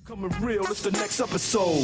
Coming real, it's the next episode.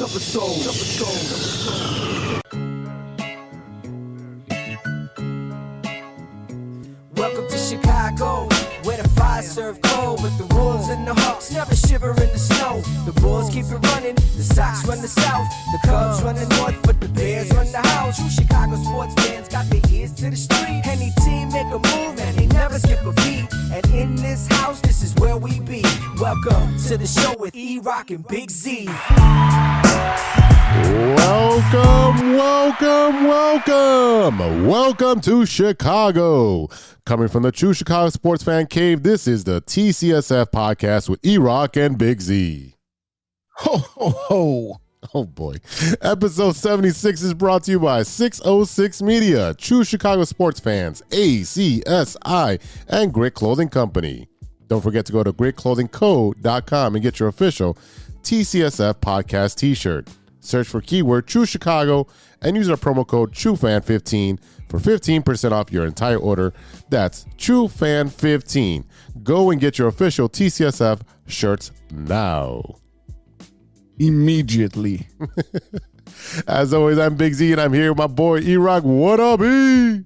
Welcome to Chicago, where the fire serve cold, with the Wolves and the Hawks never shiver in the snow. The Bulls keep it running, the Sox run the South, the Cubs run the North, but the Bears run the house. True Chicago sports fans got their ears to the street. Any team make a move and they never skip a beat. And in this house, this is where we be. Welcome to the show with E-Rock and Big Z. Welcome to Chicago. Coming from the True Chicago Sports Fan Cave, this is the TCSF podcast with E-Rock and Big Z. Ho, ho, ho. Oh, boy. Episode 76 is brought to you by 606 Media, True Chicago Sports Fans, ACSI, and Grit Clothing Company. Don't forget to go to gritclothingco.com and get your official TCSF podcast t-shirt. Search for keyword True Chicago and use our promo code TrueFan15 for 15% off your entire order. That's TrueFan15. Go and get your official TCSF shirts now. Immediately. As always, I'm Big Z and I'm here with my boy E-Rock. What up, E?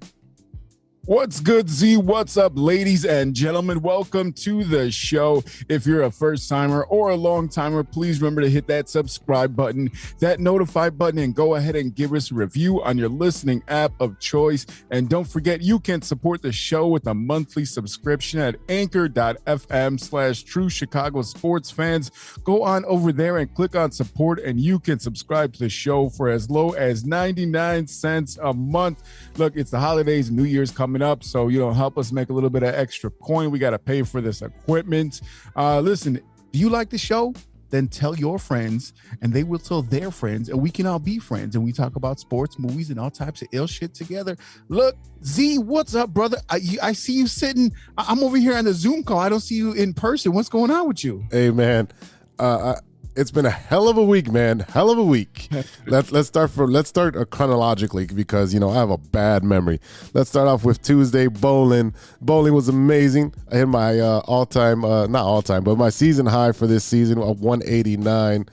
What's good, Z? What's up, ladies and gentlemen? Welcome to the show. If you're a first-timer or a long-timer, please remember to hit that subscribe button, that notify button, and go ahead and give us a review on your listening app of choice. And don't forget, you can support the show with a monthly subscription at anchor.fm/True Chicago Sports Fans. Go on over there and click on support, and you can subscribe to the show for as low as 99 cents a month. Look, it's the holidays, New Year's coming up, so help us make a little bit of extra coin. We got to pay for this equipment. Listen, do you like the show? Then tell your friends and they will tell their friends, and we can all be friends, and we talk about sports, movies, and all types of ill shit together. Look, Z, what's up, brother? I see you sitting. I'm over here on the Zoom call. I don't see you in person. What's going on with you? Hey, man. It's been a hell of a week, man. Hell of a week. Let's start chronologically because I have a bad memory. Let's start off with Tuesday bowling. Bowling was amazing. I hit my my season high for this season of 189.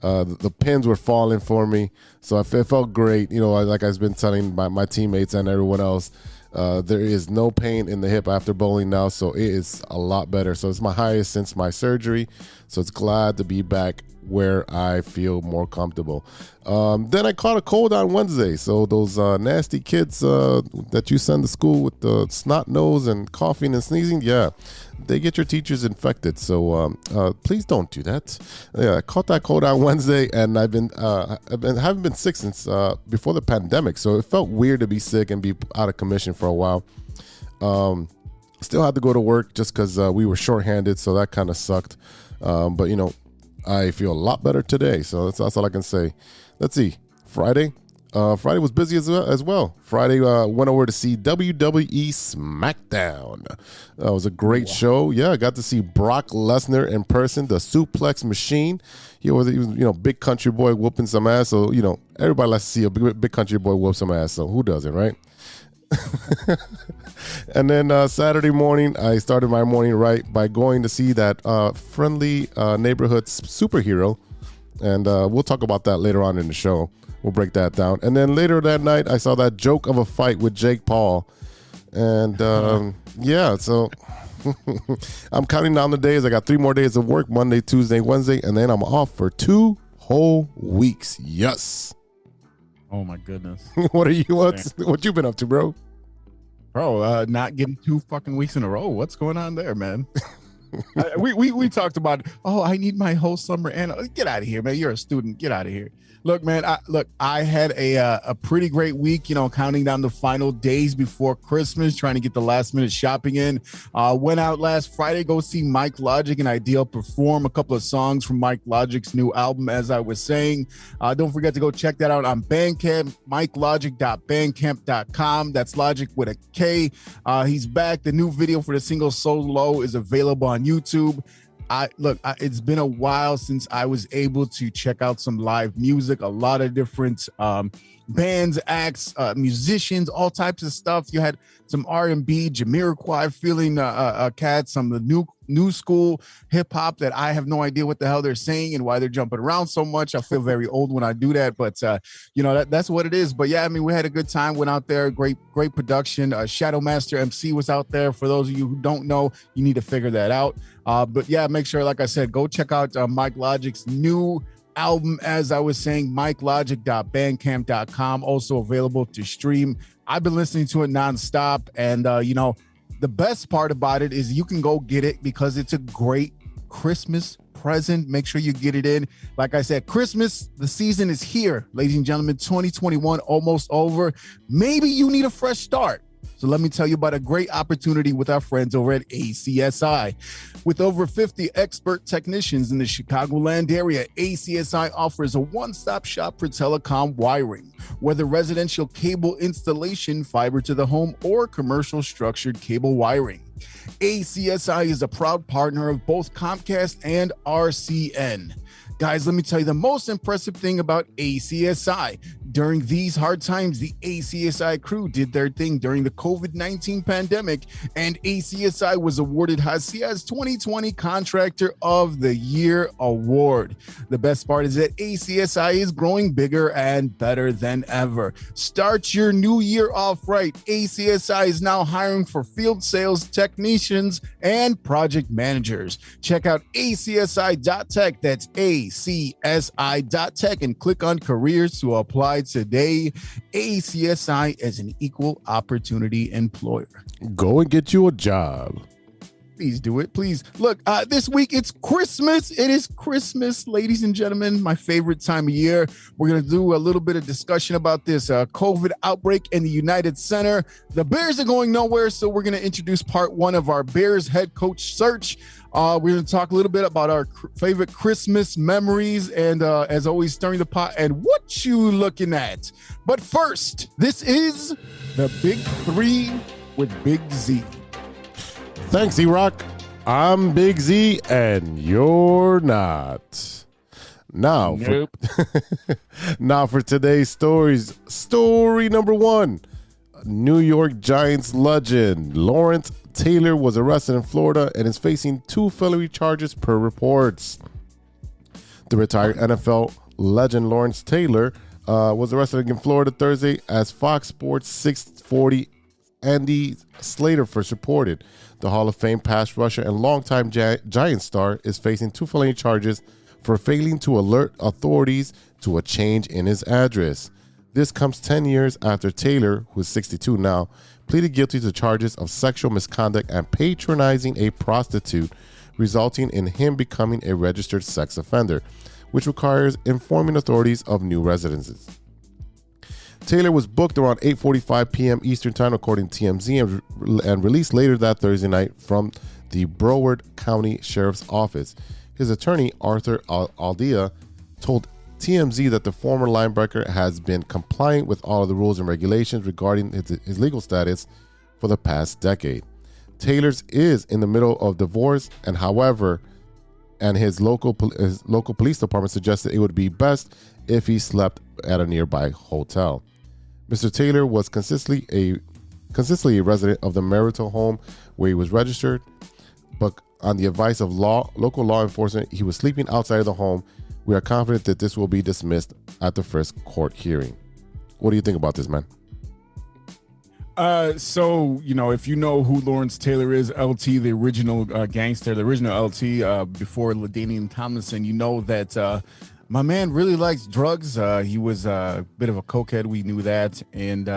The pins were falling for me, so it felt great. Like I've been telling my teammates and everyone else. There is no pain in the hip after bowling now, so it is a lot better. So it's my highest since my surgery, so it's glad to be back where I feel more comfortable. Then I caught a cold on Wednesday, so those nasty kids that you send to school with the snot nose and coughing and sneezing, yeah, they get your teachers infected, so please don't do that. Yeah, I caught that cold on Wednesday, and haven't been sick since before the pandemic, so it felt weird to be sick and be out of commission for a while. Still had to go to work just because we were shorthanded, so that kind of sucked. But I feel a lot better today, so that's all I can say. Let's see. Friday was busy as well. Friday went over to see WWE SmackDown. It was a great show. Yeah, I got to see Brock Lesnar in person, the Suplex Machine. He was big country boy whooping some ass. So everybody likes to see a big country boy whoop some ass. So who doesn't, right? And then Saturday morning, I started my morning right by going to see that friendly neighborhood superhero. And we'll talk about that later on in the show. We'll break that down. And then later that night, I saw that joke of a fight with Jake Paul. And yeah, so I'm counting down the days. I got 3 more days of work, Monday, Tuesday, Wednesday, and then I'm off for 2 whole weeks. Yes. Oh my goodness. What you been up to, bro? Bro, not getting 2 fucking weeks in a row. What's going on there, man? We talked about, I need my whole summer, and get out of here, man. You're a student. Get out of here. Look, man, I had a pretty great week, counting down the final days before Christmas, trying to get the last minute shopping in. Went out last Friday, go see Mike Logic and Ideal perform a couple of songs from Mike Logic's new album, as I was saying. Don't forget to go check that out on Bandcamp, mikelogic.bandcamp.com. That's Logic with a K. He's back. The new video for the single So Low is available on YouTube. It's been a while since I was able to check out some live music, a lot of different bands, acts, musicians, all types of stuff. You had some R&B, Jamiroquai, Feeling Cat, some of the new school hip hop that I have no idea what the hell they're saying and why they're jumping around so much. I feel very old when I do that, but that's what it is. But yeah, I mean, we had a good time, went out there, great production. Shadow Master MC was out there. For those of you who don't know, you need to figure that out. But yeah, make sure, like I said, go check out Mike Logic's new album, as I was saying, mikelogic.bandcamp.com, also available to stream. I've been listening to it nonstop, and the best part about it is you can go get it because it's a great Christmas present. Make sure you get it in. Like I said, Christmas, the season is here, ladies and gentlemen. 2021 almost over. Maybe you need a fresh start. So let me tell you about a great opportunity with our friends over at ACSI. With over 50 expert technicians in the Chicagoland area, ACSI offers a one-stop shop for telecom wiring, whether residential cable installation, fiber to the home, or commercial structured cable wiring. ACSI is a proud partner of both Comcast and RCN. Guys, let me tell you the most impressive thing about ACSI. During these hard times, the ACSI crew did their thing during the COVID-19 pandemic, and ACSI was awarded Hacia's 2020 Contractor of the Year award. The best part is that ACSI is growing bigger and better than ever. Start your new year off right. ACSI is now hiring for field sales technicians and project managers. Check out acsi.tech. That's acsi.tech and click on careers to apply today. ACSI as an equal opportunity employer. Go and get you a job. Please do it. Please. Look, this week it's Christmas. It is Christmas, ladies and gentlemen, my favorite time of year. We're going to do a little bit of discussion about this COVID outbreak in the United Center. The Bears are going nowhere, so we're going to introduce part one of our Bears head coach search. We're going to talk a little bit about our favorite Christmas memories and, as always, stirring the pot and what you looking at. But first, this is the Big Three with Big Z. Thanks, E-Rock. I'm Big Z, and you're not. Now, nope. Now for today's stories. Story number one. New York Giants legend Lawrence Taylor was arrested in Florida and is facing 2 felony charges per reports. The retired NFL legend Lawrence Taylor was arrested in Florida Thursday, as Fox Sports 640 Andy Slater first reported. The Hall of Fame pass rusher and longtime Giants star is facing 2 felony charges for failing to alert authorities to a change in his address. This comes 10 years after Taylor, who is 62 now, pleaded guilty to charges of sexual misconduct and patronizing a prostitute, resulting in him becoming a registered sex offender, which requires informing authorities of new residences. Taylor was booked around 8:45 p.m. Eastern Time, according to TMZ, and released later that Thursday night from the Broward County Sheriff's Office. His attorney, Arthur Aldea, told TMZ that the former linebacker has been complying with all of the rules and regulations regarding his legal status for the past decade. Taylor's is in the middle of divorce, and his local police department suggested it would be best if he slept at a nearby hotel. Mr. Taylor was consistently a resident of the marital home where he was registered, but on the advice of local law enforcement, he was sleeping outside of the home. We are confident that this will be dismissed at the first court hearing. What do you think about this, man? So, if you know who Lawrence Taylor is, LT, the original gangster, the original LT before LaDainian Tomlinson, you know that my man really likes drugs. He was a bit of a cokehead. We knew that. And,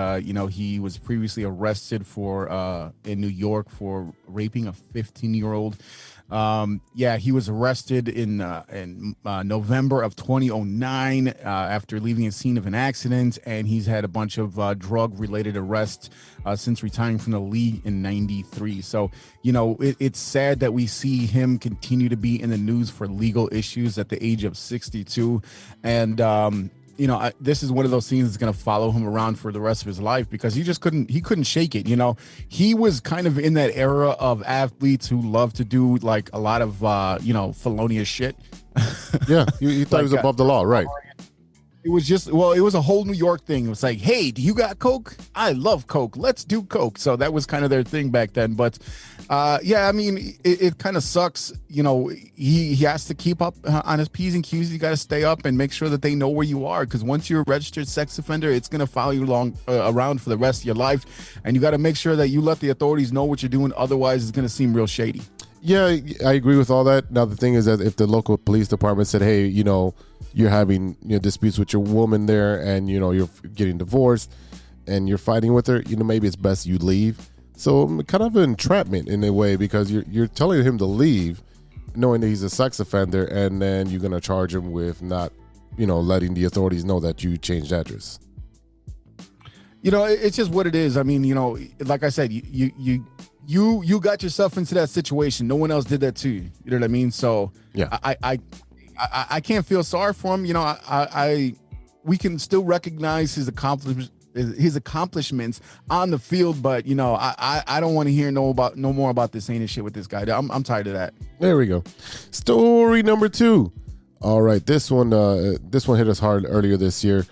he was previously arrested in New York for raping a 15-year-old. He was arrested in November of 2009 after leaving a scene of an accident, and he's had a bunch of drug-related arrests since retiring from the league in '93. So, it's sad that we see him continue to be in the news for legal issues at the age of 62, and this is one of those things that's going to follow him around for the rest of his life because he couldn't shake it. He was kind of in that era of athletes who love to do like a lot of, felonious shit. Yeah. You thought he was above the law, right? It was just, well, it was a whole New York thing. It was like, hey, do you got Coke? I love Coke. Let's do Coke. So that was kind of their thing back then. But yeah, I mean, it kind of sucks. You know, he has to keep up on his P's and Q's. You got to stay up and make sure that they know where you are. Because once you're a registered sex offender, it's going to follow you around for the rest of your life. And you got to make sure that you let the authorities know what you're doing. Otherwise, it's going to seem real shady. Yeah, I agree with all that. Now, the thing is that if the local police department said, hey, you know, you're having disputes with your woman there and, you know, you're getting divorced and you're fighting with her, you know, maybe it's best you leave. So kind of an entrapment in a way, because you're telling him to leave knowing that he's a sex offender, and then you're going to charge him with not, you know, letting the authorities know that you changed address. You know, it's just what it is. I mean, you know, like I said, you got yourself into that situation. No one else did that to you. You know what I mean? So yeah, I can't feel sorry for him. You know, we can still recognize his accomplishments on the field, but you know, I don't want to hear no more about this heinous shit with this guy. I'm tired of that. There we go. Story number 2. All right, this one hit us hard earlier this year.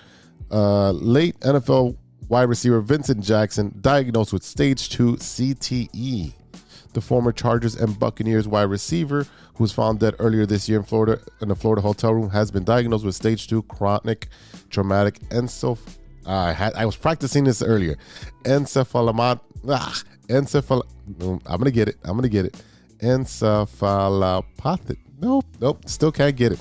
Late NFL wide receiver Vincent Jackson diagnosed with stage 2 CTE. The former Chargers and Buccaneers wide receiver, who was found dead earlier this year in a Florida hotel room, has been diagnosed with stage 2 chronic traumatic I was practicing this earlier. Encephalopathy. I'm gonna get it. Encephalopathy. Nope. Still can't get it.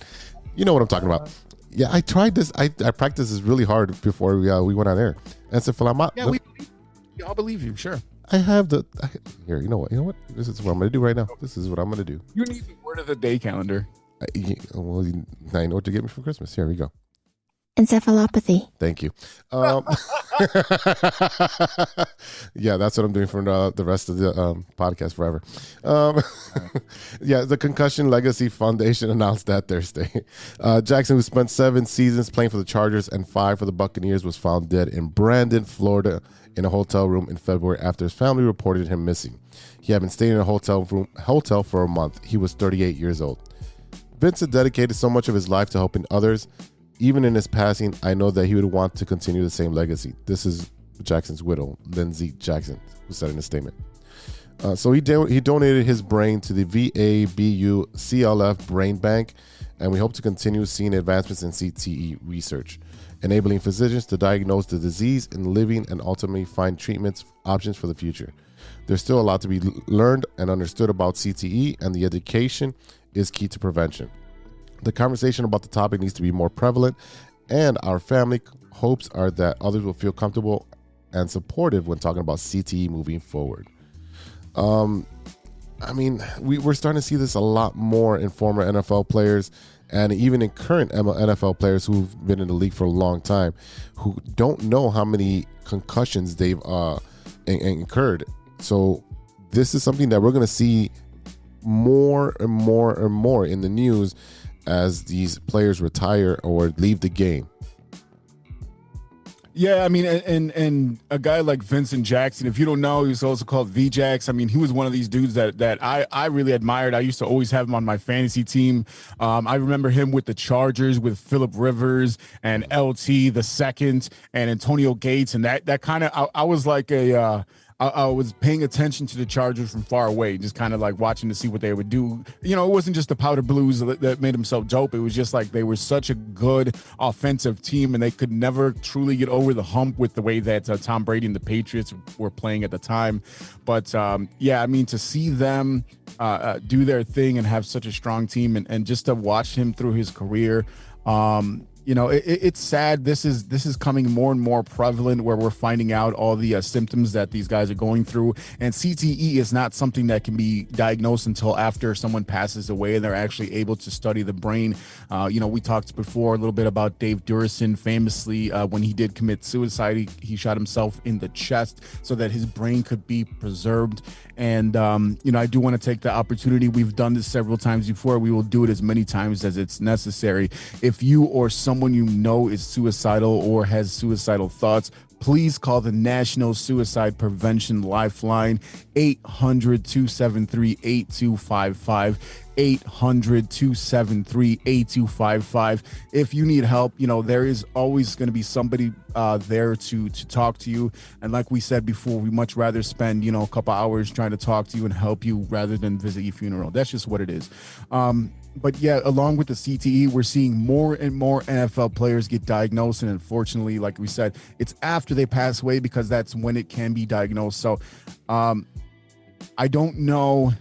You know what I'm talking about. Yeah, I tried this. I practiced this really hard before we went on air. Encephalopathy. Yeah, we all believe you. Sure. I have here. You know what? This is what I'm gonna do right now. This is what I'm gonna do. You need the word of the day calendar. Well, now you know what to get me for Christmas. Here we go. Encephalopathy. Thank you. Yeah, that's what I'm doing for the rest of the podcast forever. Yeah, the Concussion Legacy Foundation announced that Thursday. Jackson, who spent 7 seasons playing for the Chargers and 5 for the Buccaneers, was found dead in Brandon, Florida, in a hotel room in February after his family reported him missing. He had been staying in a hotel for a month. He was 38 years old. Vincent dedicated so much of his life to helping others. Even in his passing, I know that he would want to continue the same legacy. This is Jackson's widow, Lindsay Jackson, who said in a statement. So he donated his brain to the VABU CLF Brain Bank, and we hope to continue seeing advancements in CTE research, enabling physicians to diagnose the disease in living and ultimately find treatments options for the future. There's still a lot to be learned and understood about CTE, and the education is key to prevention. The conversation about the topic needs to be more prevalent, and our family hopes are that others will feel comfortable and supportive when talking about CTE moving forward. I mean, we're starting to see this a lot more in former NFL players and even in current NFL players who've been in the league for a long time, who don't know how many concussions they've incurred. So this is something that we're going to see more and more and more in the news as these players retire or leave the game. Yeah, I mean, and a guy like Vincent Jackson, if you don't know, he was also called VJax. I mean, he was one of these dudes that I really admired. I used to always have him on my fantasy team. I remember him with the Chargers with Phillip Rivers and LT the second and Antonio Gates, and that kind of I was like I was paying attention to the Chargers from far away, just kind of like watching to see what they would do. You know, it wasn't just the powder blues that made them so dope. It was just like they were such a good offensive team, and they could never truly get over the hump with the way that Tom Brady and the Patriots were playing at the time. But yeah, I mean, to see them do their thing and have such a strong team, and just to watch him through his career, you know, it's sad. This is coming more and more prevalent, where we're finding out all the symptoms that these guys are going through. And CTE is not something that can be diagnosed until after someone passes away and they're actually able to study the brain. You know, we talked before a little bit about Dave Durison. Famously, when he did commit suicide, he shot himself in the chest so that his brain could be preserved. And, you know, I do want to take the opportunity. We've done this several times before. We will do it as many times as it's necessary. If you or someone you know is suicidal or has suicidal thoughts, please call the National Suicide Prevention Lifeline, 800-273-8255, 800-273-8255. If you need help, there is always going to be somebody there to talk to you. And like we said before, we much rather spend, a couple hours trying to talk to you and help you rather than visit your funeral. That's just what it is. But yeah, along with the CTE, we're seeing more and more NFL players get diagnosed. And unfortunately, like we said, it's after they pass away because that's when it can be diagnosed. So I don't know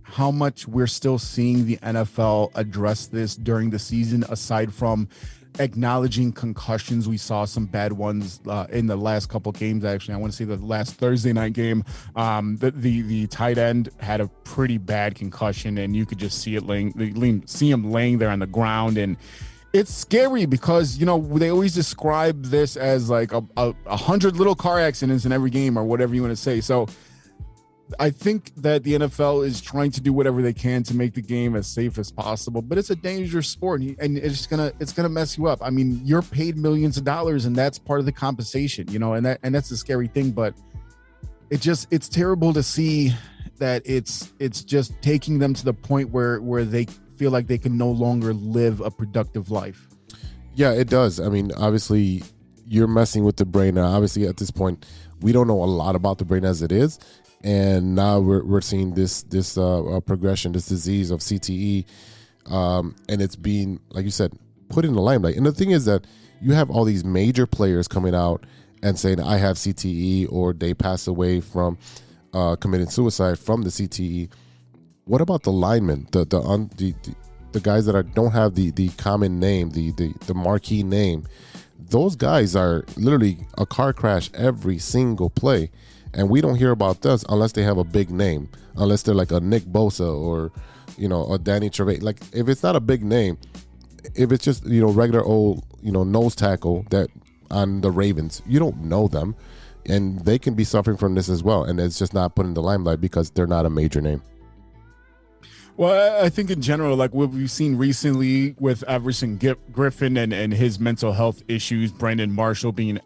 how much we're still seeing the NFL address this during the season, aside from acknowledging concussions. We saw some bad ones in the last couple games. Actually, I want to say the last Thursday night game, the tight end had a pretty bad concussion, and you could just see him laying there on the ground. And it's scary because, they always describe this as like a 100 little car accidents in every game or whatever you want to say. So I think that the NFL is trying to do whatever they can to make the game as safe as possible, but it's a dangerous sport, and it's gonna mess you up. I mean, you're paid millions of dollars, and that's part of the compensation, and that's the scary thing. But it's terrible to see that it's just taking them to the point where they feel like they can no longer live a productive life. Yeah, it does. I mean, obviously, you're messing with the brain. Now, obviously, at this point, we don't know a lot about the brain as it is. And now we're seeing this progression, this disease of CTE, and it's being, like you said, put in the limelight. And the thing is that you have all these major players coming out and saying, I have CTE, or they passed away from committing suicide from the CTE. What about the linemen, the guys that don't have the common name, the marquee name? Those guys are literally a car crash every single play. And we don't hear about this unless they have a big name, unless they're like a Nick Bosa or, a Danny Trevathan. Like, if it's not a big name, if it's just, regular old, nose tackle that on the Ravens, you don't know them, and they can be suffering from this as well. And it's just not put in the limelight because they're not a major name. Well, I think in general, like what we've seen recently with Everson Griffin and his mental health issues, Brandon Marshall being an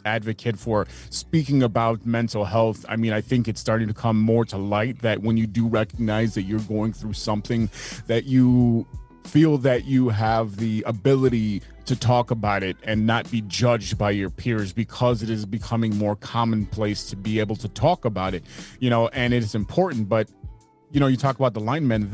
advocate for speaking about mental health. I mean, I think it's starting to come more to light that when you do recognize that you're going through something, that you feel that you have the ability to talk about it and not be judged by your peers, because it is becoming more commonplace to be able to talk about it, and it is important. But you talk about the linemen,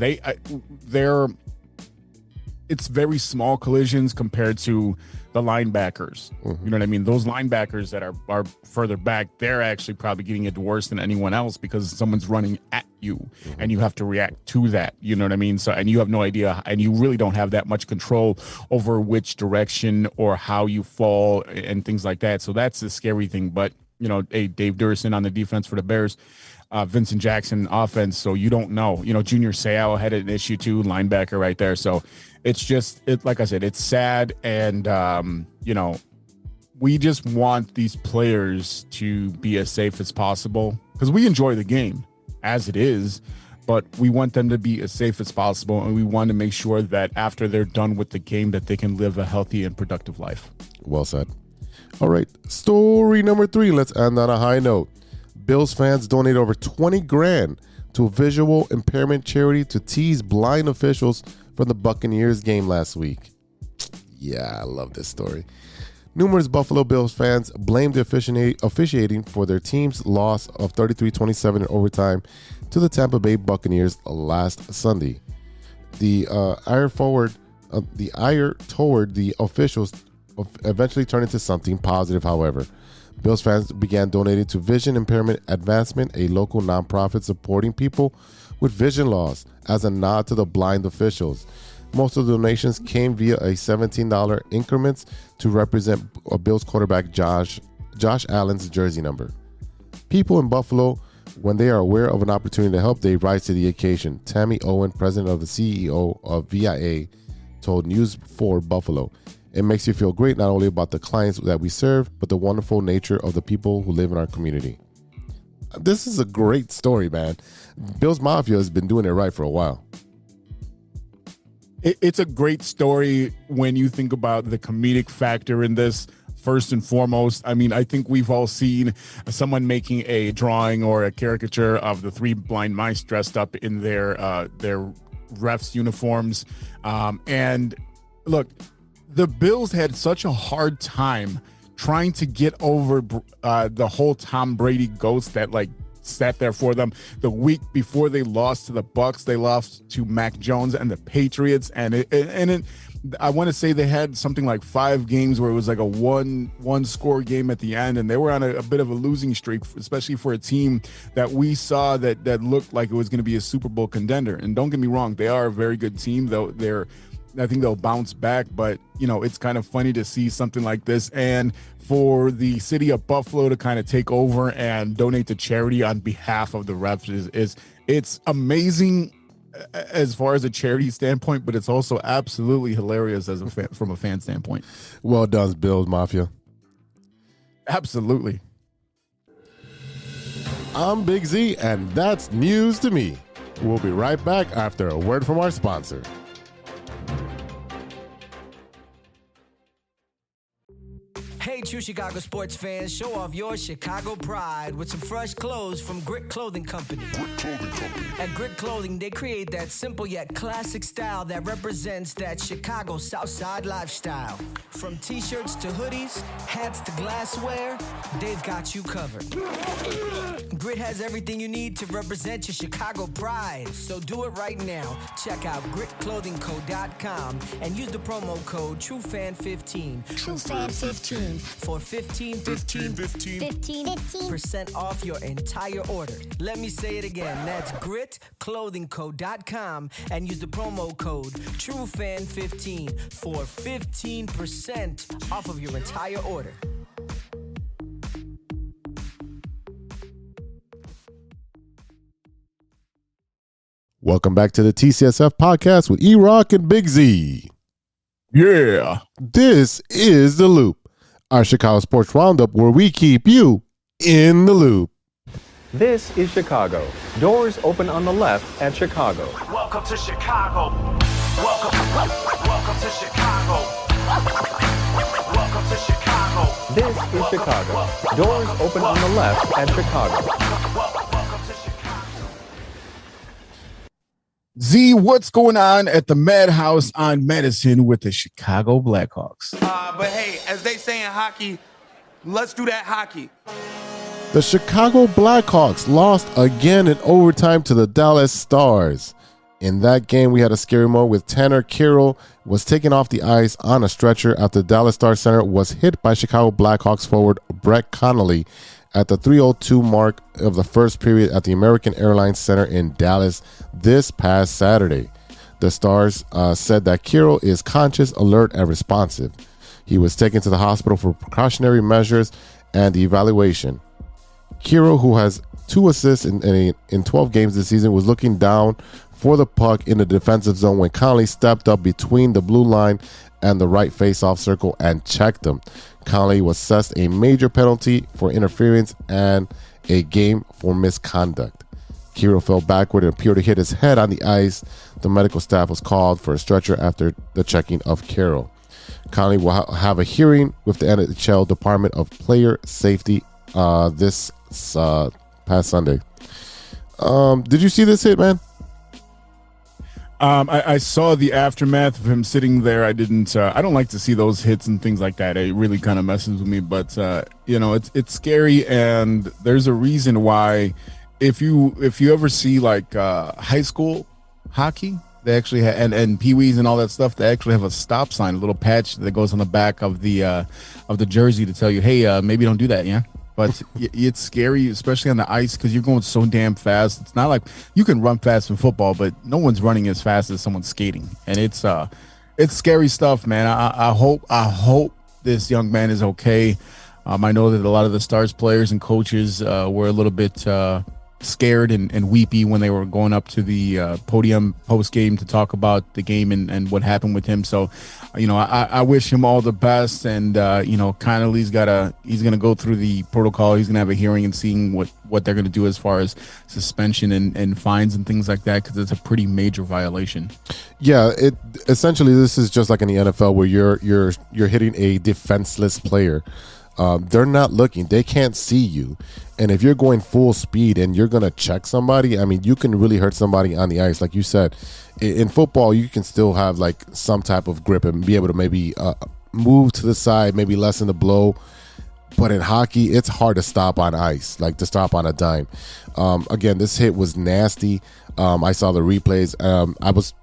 it's very small collisions compared to the linebackers. Mm-hmm. You know what I mean? Those linebackers that are further back, they're actually probably getting it worse than anyone else because someone's running at you, mm-hmm. and you have to react to that. You know what I mean? So, and you have no idea, and you really don't have that much control over which direction or how you fall and things like that. So that's the scary thing. But, Dave Durson on the defense for the Bears, Vincent Jackson offense, so you don't know. Junior Seau had an issue too, linebacker right there. So it's just, like I said, it's sad, and we just want these players to be as safe as possible because we enjoy the game as it is, but we want them to be as safe as possible, and we want to make sure that after they're done with the game that they can live a healthy and productive life. Well said. All right, story number 3. Let's end on a high note. Bills fans donate over $20,000 to a visual impairment charity to tease blind officials from the Buccaneers game last week. Yeah, I love this story. Numerous Buffalo Bills fans blamed the officiating for their team's loss of 33-27 in overtime to the Tampa Bay Buccaneers last Sunday. The ire toward the officials eventually turned into something positive, however. Bills fans began donating to Vision Impairment Advancement, a local nonprofit supporting people with vision loss, as a nod to the blind officials. Most of the donations came via a $17 increments to represent a Bills quarterback Josh Allen's jersey number. People in Buffalo, when they are aware of an opportunity to help, they rise to the occasion. Tammy Owen, president of the CEO of VIA, told News 4 Buffalo, "It makes you feel great not only about the clients that we serve, but the wonderful nature of the people who live in our community." This is a great story, man. Bills Mafia has been doing it right for a while. It's a great story when you think about the comedic factor in this. first and foremost. I mean, I think we've all seen someone making a drawing or a caricature of the three blind mice dressed up in their refs uniforms. And look, the Bills had such a hard time trying to get over the whole Tom Brady ghost that like sat there for them. The week before they lost to the Bucks, they lost to Mac Jones and the Patriots, and I want to say they had something like 5 games where it was like a one score game at the end, and they were on a bit of a losing streak, especially for a team that we saw that looked like it was going to be a Super Bowl contender. And don't get me wrong, they are a very good team, though. I think they'll bounce back, but it's kind of funny to see something like this, and for the city of Buffalo to kind of take over and donate to charity on behalf of the refs it's amazing as far as a charity standpoint, but it's also absolutely hilarious as from a fan standpoint. Well done, Bills Mafia. Absolutely. I'm Big Z, and that's news to me. We'll be right back after a word from our sponsor. Hey, true Chicago sports fans, show off your Chicago pride with some fresh clothes from Grit Clothing Company. At Grit Clothing, they create that simple yet classic style that represents that Chicago Southside lifestyle. From t-shirts to hoodies, hats to glassware, they've got you covered. Grit has everything you need to represent your Chicago pride, so do it right now. Check out gritclothingco.com and use the promo code TrueFan15. TrueFan15. For 15% off your entire order. Let me say it again. That's gritclothingco.com and use the promo code TrueFan15 for 15% off of your entire order. Welcome back to the TCSF podcast with E-Rock and Big Z. Yeah. This is The Loop, our Chicago sports roundup where we keep you in the loop. This is Chicago. Doors open on the left at Chicago. Welcome to Chicago. Welcome to Chicago. Welcome to Chicago. This is Chicago. Doors open on the left at Chicago. Welcome to Chicago. Z, what's going on at the Madhouse on Madison with the Chicago Blackhawks? But hey, as they say in hockey, let's do that hockey. The Chicago Blackhawks lost again in overtime to the Dallas Stars. In that game, we had a scary moment with Tanner Kirill was taken off the ice on a stretcher after the Dallas Star center was hit by Chicago Blackhawks forward Brett Connolly at the 3:02 mark of the first period at the American Airlines Center in Dallas this past Saturday. The Stars said that Kirill is conscious, alert, and responsive. He was taken to the hospital for precautionary measures and the evaluation. Kirill, who has 2 assists in 12 games this season, was looking down for the puck in the defensive zone when Connolly stepped up between the blue line and the right face-off circle and checked him. Connolly was assessed a major penalty for interference and a game for misconduct. Kirill fell backward and appeared to hit his head on the ice. The medical staff was called for a stretcher after the checking of Kirill. Connolly will have a hearing with the NHL Department of Player Safety this past Sunday. Did you see this hit, man? I saw the aftermath of him sitting there. I don't like to see those hits and things like that. It really kind of messes with me, but it's scary, and there's a reason why. If you ever see like high school hockey, they actually and peewees and all that stuff, they actually have a stop sign, a little patch that goes on the back of the jersey to tell you, hey, maybe don't do that, yeah. But it's scary, especially on the ice, because you're going so damn fast. It's not like you can run fast in football, but no one's running as fast as someone skating, and it's scary stuff, man. I hope this young man is okay. I know that a lot of the Stars players and coaches were a little bit scared and weepy when they were going up to the podium post game to talk about the game and what happened with him. So, I wish him all the best. And Connolly's he's gonna go through the protocol. He's gonna have a hearing and seeing what they're gonna do as far as suspension and fines and things like that, because it's a pretty major violation. Yeah, it essentially, this is just like in the NFL where you're hitting a defenseless player. They're not looking. They can't see you. And if you're going full speed and you're going to check somebody, I mean, you can really hurt somebody on the ice. Like you said, in football, you can still have like some type of grip and be able to maybe move to the side, maybe lessen the blow. But in hockey, it's hard to stop on ice, like to stop on a dime. Again, this hit was nasty. I saw the replays. I was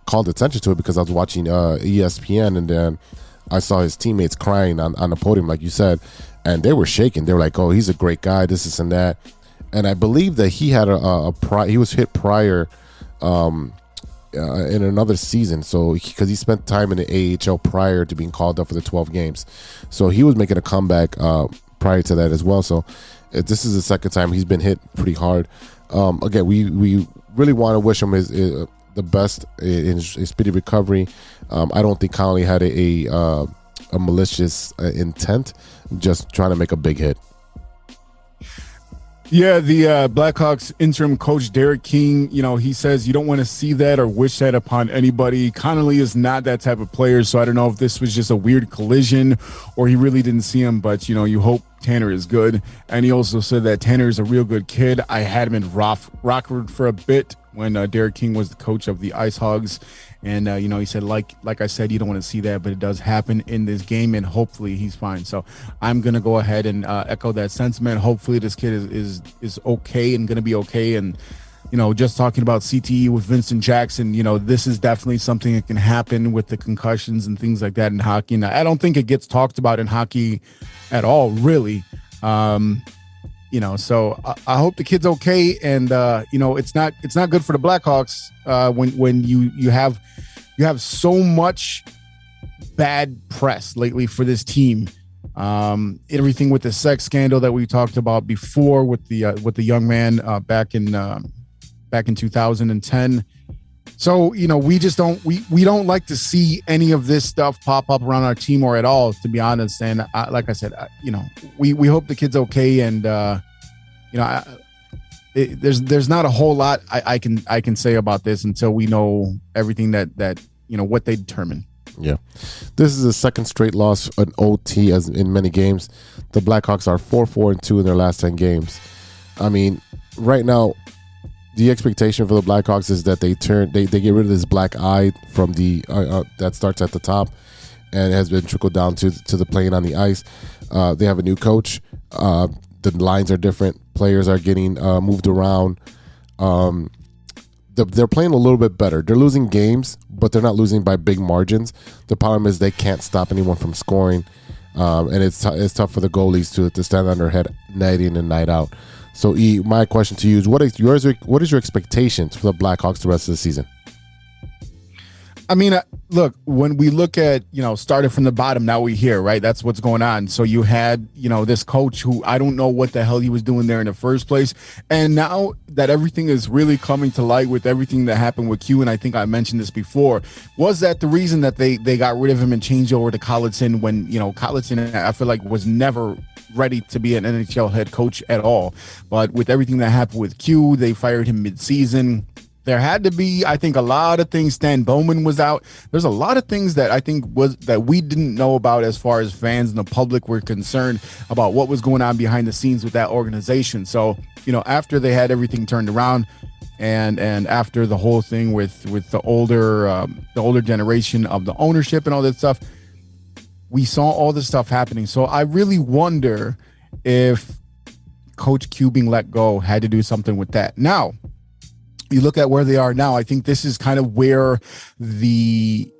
called attention to it because I was watching ESPN, and then I saw his teammates crying on the podium, like you said, and they were shaking. They were like, "Oh, he's a great guy, this and that." And I believe that he had he was hit prior in another season, so because he spent time in the AHL prior to being called up for the 12 games, so he was making a comeback prior to that as well. So this is the second time he's been hit pretty hard. Again, we really want to wish him the best in his speedy recovery. I don't think Connolly had a malicious intent, just trying to make a big hit. Yeah, the Blackhawks interim coach Derek King, he says you don't want to see that or wish that upon anybody. Connolly is not that type of player, so I don't know if this was just a weird collision or he really didn't see him, but you hope Tanner is good. And he also said that Tanner is a real good kid. I had him in Rockford for a bit when Derek King was the coach of the Ice Hogs. And, he said, like I said, you don't want to see that, but it does happen in this game, and hopefully he's fine. So I'm going to go ahead and echo that sentiment. Hopefully this kid is okay and going to be okay. And, just talking about CTE with Vincent Jackson, this is definitely something that can happen with the concussions and things like that in hockey. And I don't think it gets talked about in hockey at all, really. So I hope the kid's okay. And, it's not good for the Blackhawks when you have so much bad press lately for this team. Everything with the sex scandal that we talked about before with the young man back in 2010. So, we just don't like to see any of this stuff pop up around our team or at all, to be honest. And like I said, we hope the kid's okay. And, there's not a whole lot I can say about this until we know everything that what they determine. Yeah. This is the second straight loss in OT as in many games. The Blackhawks are 4-4-2 in their last 10 games. I mean, right now, the expectation for the Blackhawks is that they get rid of this black eye from the that starts at the top and has been trickled down to the playing on the ice. They have a new coach. The lines are different. Players are getting moved around. They're playing a little bit better. They're losing games, but they're not losing by big margins. The problem is they can't stop anyone from scoring, and it's tough for the goalies to stand on their head night in and night out. So, E, my question to you is, what is your expectations for the Blackhawks the rest of the season? I mean, look, when we look at, started from the bottom, now we're here, right? That's what's going on. So you had, this coach who I don't know what the hell he was doing there in the first place. And now that everything is really coming to light with everything that happened with Q, and I think I mentioned this before, was that the reason that they got rid of him and changed over to Colliton when, Colliton, I feel like, was never ready to be an NHL head coach at all. But with everything that happened with Q, they fired him mid-season. There had to be, I think, a lot of things. Stan Bowman was out. There's a lot of things that I think that we didn't know about as far as fans and the public were concerned about what was going on behind the scenes with that organization. So, after they had everything turned around and after the whole thing with the older generation of the ownership and all that stuff, we saw all this stuff happening. So I really wonder if Coach Q being let go had to do something with that. Now, you look at where they are now, I think this is kind of where the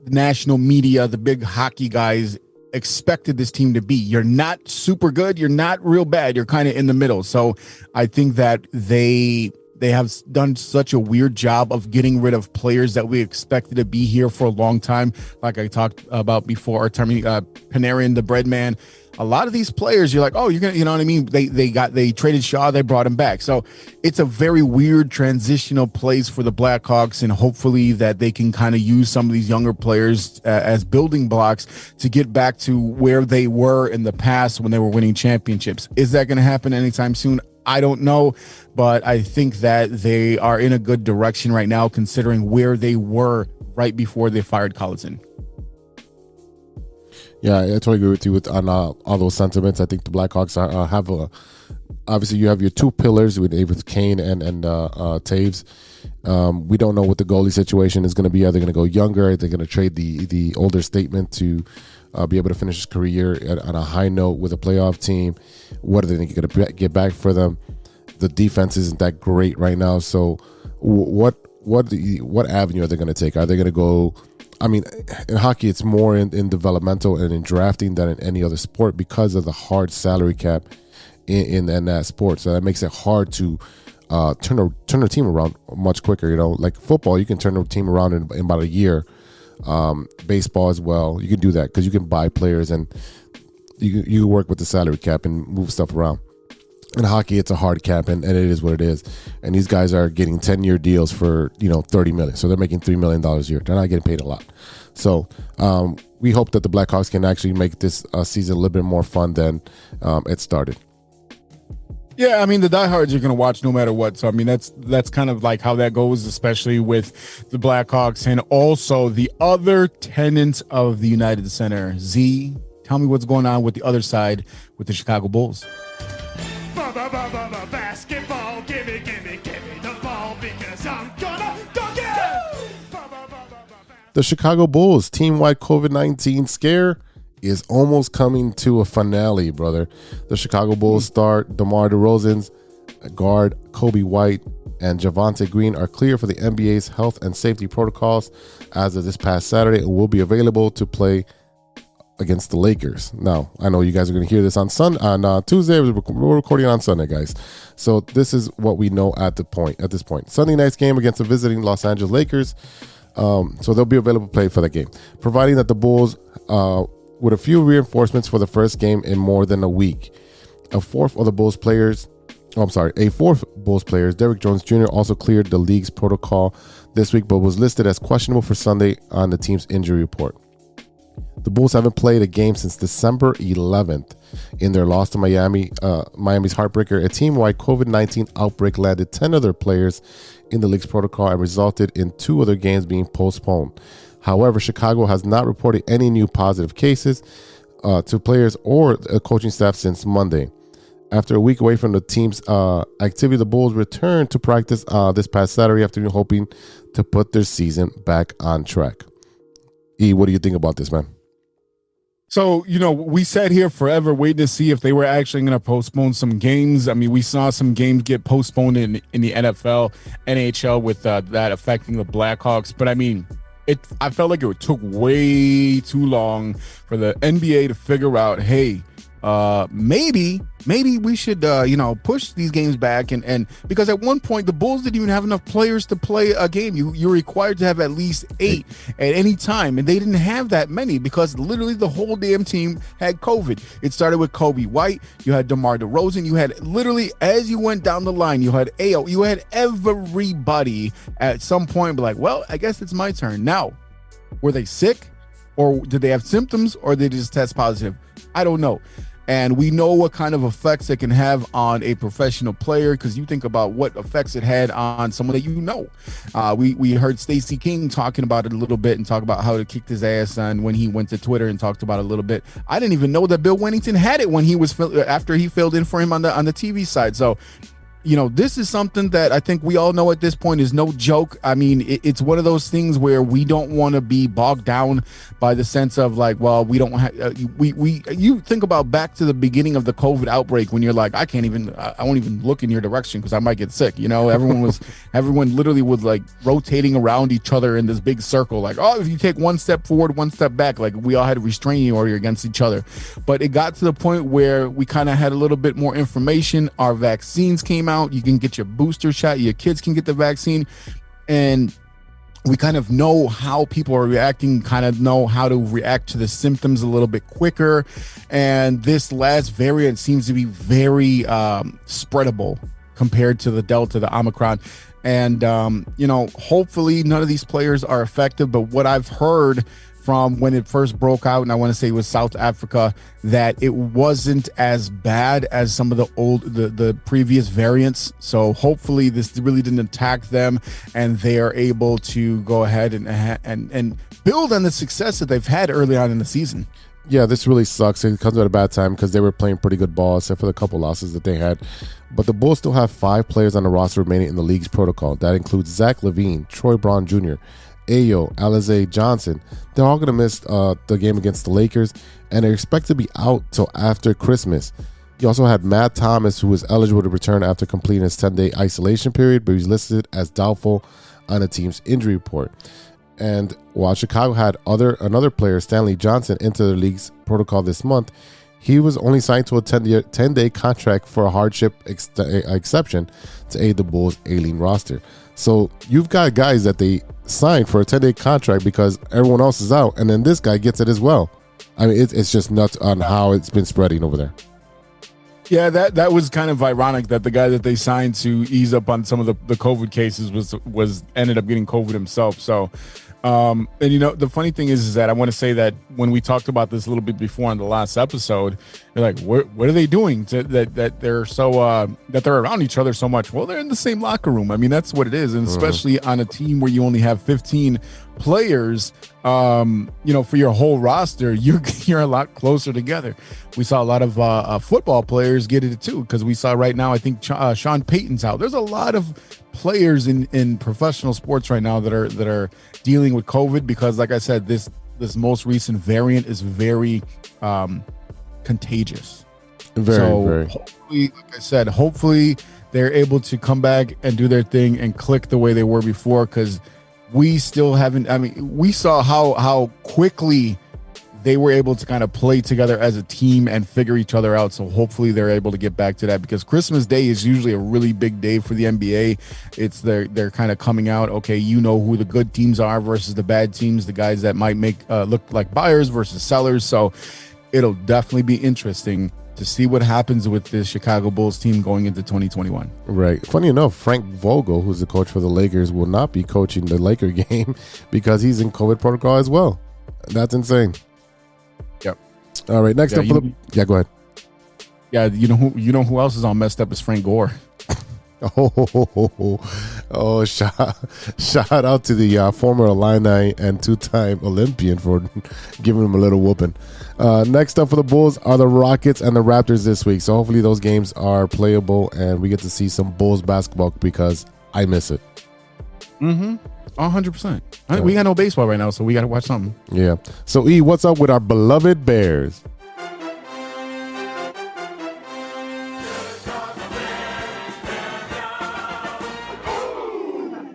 national media, the big hockey guys, expected this team to be. You're not super good. You're not real bad. You're kind of in the middle. So I think that they They have done such a weird job of getting rid of players that we expected to be here for a long time. Like I talked about before, Panarin, the bread man. A lot of these players, you're like, oh, you're gonna, you know what I mean? They traded Shaw, they brought him back. So it's a very weird transitional place for the Blackhawks, and hopefully that they can kind of use some of these younger players as building blocks to get back to where they were in the past when they were winning championships. Is that going to happen anytime soon? I don't know, but I think that they are in a good direction right now, considering where they were right before they fired Collison. Yeah, I totally agree with you on all those sentiments. I think the Blackhawks have obviously you have your two pillars with Kane and Taves. We don't know what the goalie situation is going to be. Are they going to go younger? Are they going to trade the older statement to be able to finish his career on a high note with a playoff team? What are they going to get back for them? The defense isn't that great right now. So what avenue are they going to take? Are they going to go? I mean, in hockey, it's more in developmental and in drafting than in any other sport because of the hard salary cap in that sport. So that makes it hard to turn a team around much quicker. You know, like football, you can turn a team around in about a year. Baseball as well, you can do that because you can buy players and you work with the salary cap and move stuff around. In hockey, it's a hard cap, and it is what it is. And these guys are getting 10-year deals for $30 million, so they're making $3 million a year. They're not getting paid a lot. So we hope that the Blackhawks can actually make this season a little bit more fun than it started. Yeah, I mean, the diehards are going to watch no matter what. So, I mean, that's kind of like how that goes, especially with the Blackhawks and also the other tenants of the United Center. Z, tell me what's going on with the other side with the Chicago Bulls. Basketball, give me the ball because I'm gonna dunk it. The Chicago Bulls team-wide COVID-19 scare is almost coming to a finale, brother. The Chicago Bulls star DeMar DeRozan's guard Kobe White and Javonte Green are clear for the NBA's health and safety protocols as of this past Saturday and will be available to play against the Lakers. Now, I know you guys are going to hear this on Tuesday. We're recording on Sunday, guys. So this is what we know at this point. Sunday night's game against the visiting Los Angeles Lakers. So they'll be available to play for that game, providing that the Bulls, with a few reinforcements for the first game in more than a week. A fourth Bulls players, Derrick Jones Jr., also cleared the league's protocol this week, but was listed as questionable for Sunday on the team's injury report. The Bulls haven't played a game since December 11th in their loss to Miami's heartbreaker. A team-wide COVID-19 outbreak landed 10 other players in the league's protocol and resulted in 2 other games being postponed. However, Chicago has not reported any new positive cases to players or coaching staff since Monday. After a week away from the team's activity, the Bulls returned to practice this past Saturday afternoon, hoping to put their season back on track. E, what do you think about this, man? So, we sat here forever waiting to see if they were actually going to postpone some games. I mean, we saw some games get postponed in the NFL, NHL with that affecting the Blackhawks. But, I mean, I felt like it took way too long for the NBA to figure out, hey, maybe we should push these games back and because at one point the Bulls didn't even have enough players to play a game. You're required to have at least 8 at any time, and they didn't have that many because literally the whole damn team had COVID. It started with Kobe White, you had DeMar DeRozan, you had literally, as you went down the line, you had AO, you had everybody at some point be like, well, I guess it's my turn. Now, were they sick, or did they have symptoms, or did they just test positive? I don't know. And we know what kind of effects it can have on a professional player, because you think about what effects it had on someone that we heard Stacey King talking about it a little bit and talk about how it kicked his ass on when he went to Twitter and talked about it a little bit. I didn't even know that Bill Wennington had it when he was after he filled in for him on the TV side. So this is something that I think we all know at this point is no joke. I mean, it's one of those things where we don't want to be bogged down by the sense of like, well, we don't have, you think about back to the beginning of the COVID outbreak when you're like, I won't even look in your direction because I might get sick. Everyone literally was like rotating around each other in this big circle. Like, oh, if you take one step forward, one step back, like we all had a restraining order against each other. But it got to the point where we kind of had a little bit more information. Our vaccines came out. You can get your booster shot. Your kids can get the vaccine. And we kind of know how people are reacting, kind of know how to react to the symptoms a little bit quicker. And this last variant seems to be very spreadable compared to the Delta, the Omicron. And, hopefully none of these players are effective. But what I've heard from when it first broke out, and I want to say it was South Africa, that it wasn't as bad as some of the previous variants. So hopefully this really didn't attack them, and they are able to go ahead and build on the success that they've had early on in the season. Yeah, this really sucks. It comes at a bad time because they were playing pretty good ball, except for the couple losses that they had. But the Bulls still have 5 players on the roster remaining in the league's protocol. That includes Zach LaVine, Troy Brown Jr., Ayo, Alize Johnson. They're all going to miss the game against the Lakers, and they're expected to be out till after Christmas. You also had Matt Thomas, who was eligible to return after completing his 10-day isolation period, but he's listed as doubtful on the team's injury report. And while Chicago had another player, Stanley Johnson, enter the league's protocol this month, he was only signed to a 10-day contract for a hardship exception to aid the Bulls' ailing roster. So you've got guys that they signed for a 10-day contract because everyone else is out, and then this guy gets it as well. I mean, it's just nuts on how it's been spreading over there. Yeah, that was kind of ironic that the guy that they signed to ease up on some of the COVID cases was ended up getting COVID himself. So, and the funny thing is that I want to say that when we talked about this a little bit before on the last episode, they're like, what are they doing that they're so that they're around each other so much? Well, they're in the same locker room. I mean, that's what it is, and especially on a team where you only have 15 players, for your whole roster, you're a lot closer together. We saw a lot of football players get it too, because we saw right now, I think Sean Payton's out. There's a lot of players in professional sports right now that are dealing with COVID because, like I said, this most recent variant is very contagious. Very. Hopefully, like I said, hopefully they're able to come back and do their thing and click the way they were before, because we still haven't. I mean, we saw how quickly they were able to kind of play together as a team and figure each other out. So hopefully they're able to get back to that, because Christmas Day is usually a really big day for the NBA. It's they're kind of coming out. Okay, who the good teams are versus the bad teams, the guys that might make look like buyers versus sellers. So it'll definitely be interesting to see what happens with this Chicago Bulls team going into 2021. Right. Funny enough, Frank Vogel, who's the coach for the Lakers, will not be coaching the Laker game because he's in COVID protocol as well. That's insane. Yep. All right. Next up for the go ahead. Yeah, you know who else is all messed up is Frank Gore. Shout out to the former Illini and 2-time Olympian for giving him a little whooping. Next up for the Bulls are the Rockets and the Raptors this week. So hopefully those games are playable and we get to see some Bulls basketball because I miss it. 100%. We got no baseball right now, so we got to watch something. Yeah. So E, what's up with our beloved Bears?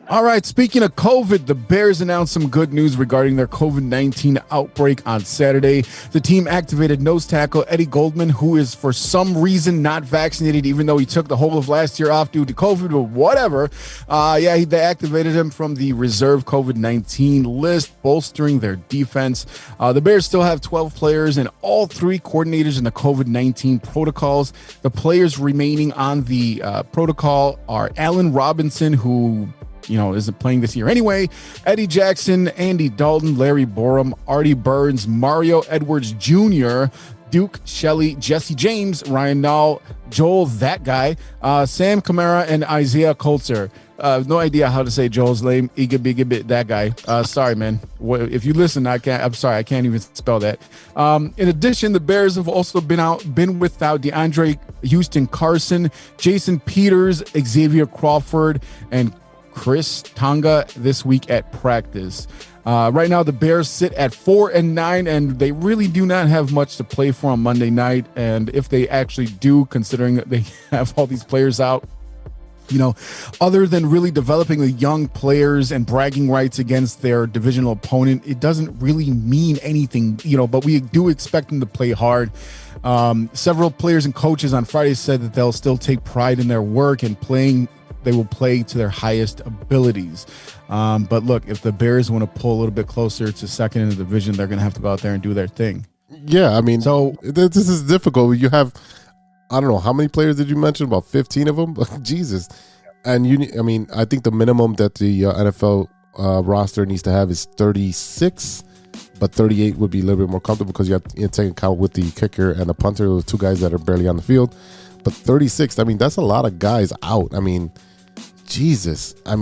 All right, speaking of COVID, the Bears announced some good news regarding their COVID-19 outbreak on Saturday. The team activated nose tackle Eddie Goldman, who is for some reason not vaccinated, even though he took the whole of last year off due to COVID or whatever. They activated him from the reserve COVID-19 list, bolstering their defense. The Bears still have 12 players and all 3 coordinators in the COVID-19 protocols. The players remaining on the protocol are Allen Robinson, who isn't playing this year anyway, Eddie Jackson, Andy Dalton, Larry Borum, Artie Burns, Mario Edwards Jr., Duke Shelley, Jesse James, Ryan Nall, Joel, that guy, Sam Kamara, and Isaiah Coulter. No idea how to say Joel's name. Igabigabit, that guy. Sorry, man. If you listen, I'm sorry, I can't even spell that. In addition, the Bears have also been without DeAndre Houston Carson, Jason Peters, Xavier Crawford, and Chris Tonga this week at practice. Right now, the Bears sit at 4-9, and they really do not have much to play for on Monday night. And if they actually do, considering that they have all these players out, Other than really developing the young players and bragging rights against their divisional opponent, it doesn't really mean anything, but we do expect them to play hard. Several players and coaches on Friday said that they'll still take pride in their work and they will play to their highest abilities. But look, if the Bears want to pull a little bit closer to second in the division, they're going to have to go out there and do their thing. Yeah, I mean, so this is difficult. You have, I don't know, how many players did you mention? About 15 of them? Jesus. And I think the minimum that the NFL roster needs to have is 36, but 38 would be a little bit more comfortable because you have to take account with the kicker and the punter, those two guys that are barely on the field. But 36, that's a lot of guys out. Jesus. I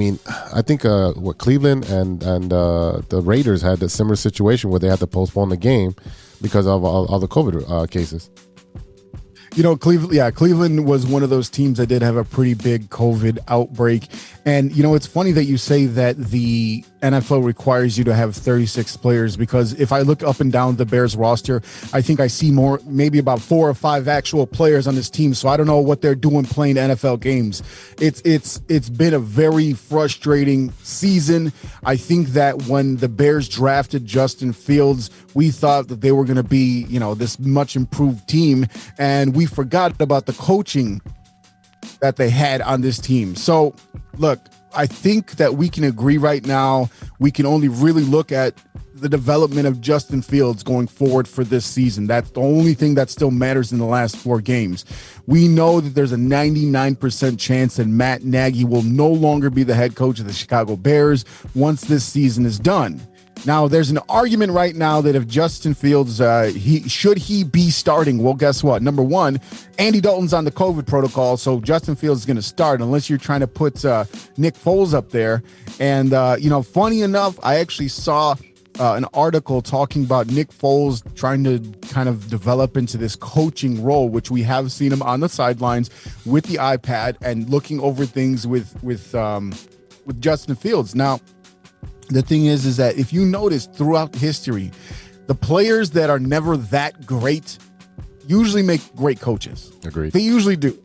think Cleveland and the Raiders had a similar situation where they had to postpone the game because of all the COVID cases. Cleveland was one of those teams that did have a pretty big COVID outbreak. And, it's funny that you say that the NFL requires you to have 36 players, because if I look up and down the Bears roster, I think I see maybe about 4 or 5 actual players on this team. So I don't know what they're doing playing NFL games. It's been a very frustrating season. I think that when the Bears drafted Justin Fields, we thought that they were going to be, this much improved team, and we forgot about the coaching that they had on this team. So look, I think that we can agree right now, we can only really look at the development of Justin Fields going forward for this season. That's the only thing that still matters in the last 4 games. We know that there's a 99% chance that Matt Nagy will no longer be the head coach of the Chicago Bears once this season is done. Now, there's an argument right now that if Justin Fields, should he be starting? Well, guess what? Number one, Andy Dalton's on the COVID protocol, so Justin Fields is going to start unless you're trying to put Nick Foles up there. And, funny enough, I actually saw an article talking about Nick Foles trying to kind of develop into this coaching role, which we have seen him on the sidelines with the iPad and looking over things with Justin Fields. Now, the thing is that if you notice throughout history, the players that are never that great usually make great coaches. Agreed. They usually do.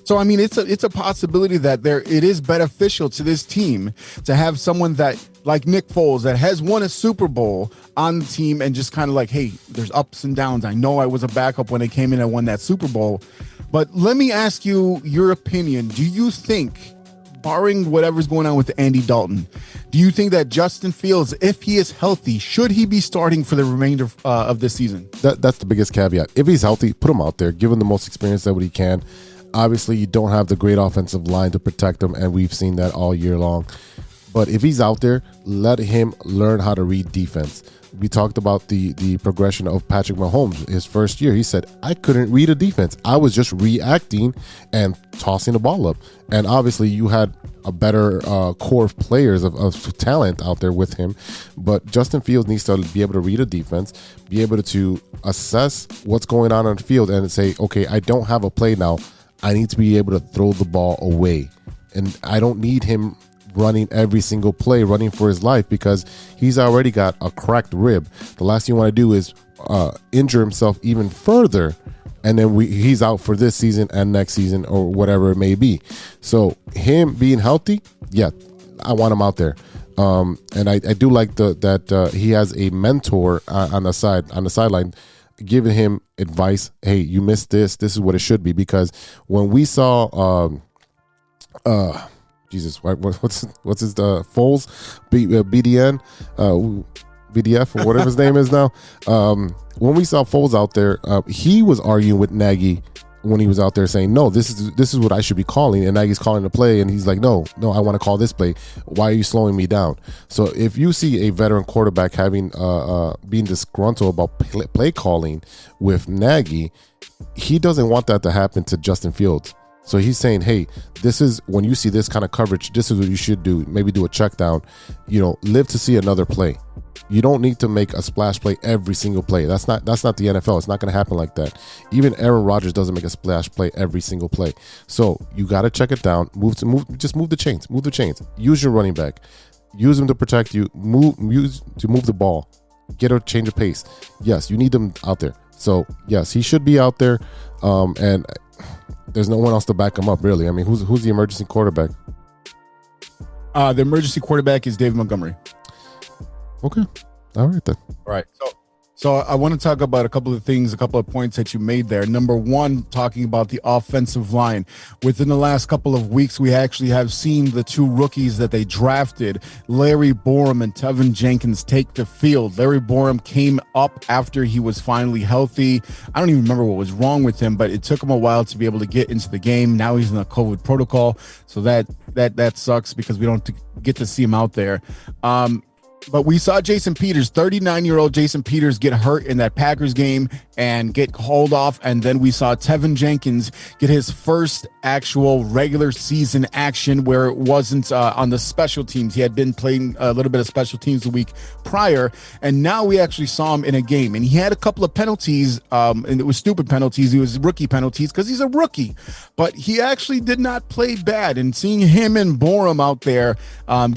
So, it's a possibility that it is beneficial to this team to have someone that, like Nick Foles, that has won a Super Bowl on the team and just kind of like, hey, there's ups and downs. I know I was a backup when they came in and won that Super Bowl. But let me ask you your opinion. Do you think, barring whatever's going on with Andy Dalton, do you think that Justin Fields, if he is healthy, should he be starting for the remainder of this season? That's the biggest caveat. If he's healthy, put him out there. Give him the most experience that he can. Obviously, you don't have the great offensive line to protect him, and we've seen that all year long. But if he's out there, let him learn how to read defense. We talked about the progression of Patrick Mahomes his first year. He said, I couldn't read a defense. I was just reacting and tossing the ball up. And obviously, you had a better core of players of talent out there with him. But Justin Fields needs to be able to read a defense, be able to assess what's going on the field and say, okay, I don't have a play now. I need to be able to throw the ball away. And I don't need him running every single play, running for his life, because he's already got a cracked rib. The last thing you want to do is injure himself even further, and then he's out for this season and next season or whatever it may be. So him being healthy, yeah, I want him out there. And I do like that he has a mentor on the sideline, giving him advice. Hey, you missed this. This is what it should be. Because when we saw, Jesus, what's his Foles, BDN, BDF or whatever his name is now. When we saw Foles out there, he was arguing with Nagy when he was out there saying, no, this is what I should be calling, and Nagy's calling the play, and he's like, no, I want to call this play. Why are you slowing me down? So if you see a veteran quarterback having being disgruntled about play calling with Nagy, he doesn't want that to happen to Justin Fields. So he's saying, hey, this is when you see this kind of coverage, this is what you should do. Maybe do a check down, live to see another play. You don't need to make a splash play every single play. That's not the NFL. It's not going to happen like that. Even Aaron Rodgers doesn't make a splash play every single play. So you got to check it down. Just move the chains. Move the chains. Use your running back. Use him to protect you. Move the ball. Get a change of pace. Yes, you need them out there. So yes, he should be out there. And there's no one else to back him up, really. I mean, who's the emergency quarterback? The emergency quarterback is David Montgomery. Okay. All right, then. All right. So I want to talk about a couple of things, a couple of points that you made there. Number one, talking about the offensive line. Within the last couple of weeks, we actually have seen the two rookies that they drafted, Larry Borom and Tevin Jenkins, take the field. Larry Borom came up after he was finally healthy. I don't even remember what was wrong with him, but it took him a while to be able to get into the game. Now he's in the COVID protocol, so that sucks because we don't get to see him out there. But we saw Jason Peters, 39-year-old Jason Peters, get hurt in that Packers game and get hauled off. And then we saw Tevin Jenkins get his first actual regular season action where it wasn't on the special teams. He had been playing a little bit of special teams the week prior. And now we actually saw him in a game. And he had a couple of penalties, and it was stupid penalties. It was rookie penalties because he's a rookie. But he actually did not play bad. And seeing him and Borom out there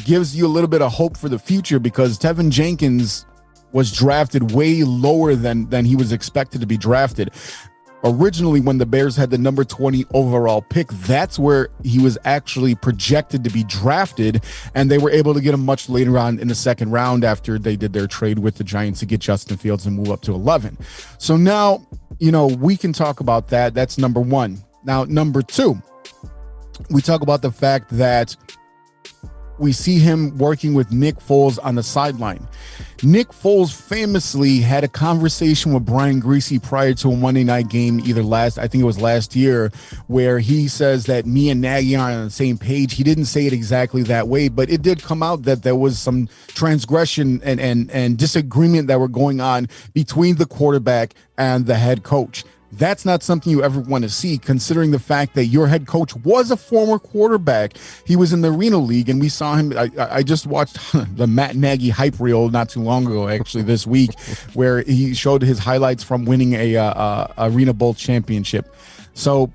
gives you a little bit of hope for the future, because Tevin Jenkins was drafted way lower than he was expected to be drafted. Originally, when the Bears had the number 20 overall pick, that's where he was actually projected to be drafted, and they were able to get him much later on in the second round after they did their trade with the Giants to get Justin Fields and move up to 11. So now, we can talk about that. That's number one. Now, number two, we talk about the fact that we see him working with Nick Foles on the sideline. Nick Foles famously had a conversation with Brian Griese prior to a Monday night game, I think it was last year, where he says that me and Nagy are on the same page. He didn't say it exactly that way, but it did come out that there was some transgression and disagreement that were going on between the quarterback and the head coach. That's not something you ever want to see, considering the fact that your head coach was a former quarterback. He was in the Reno League, and we saw him. I just watched the Matt Nagy hype reel not too long ago, actually, this week, where he showed his highlights from winning a Arena Bowl championship. So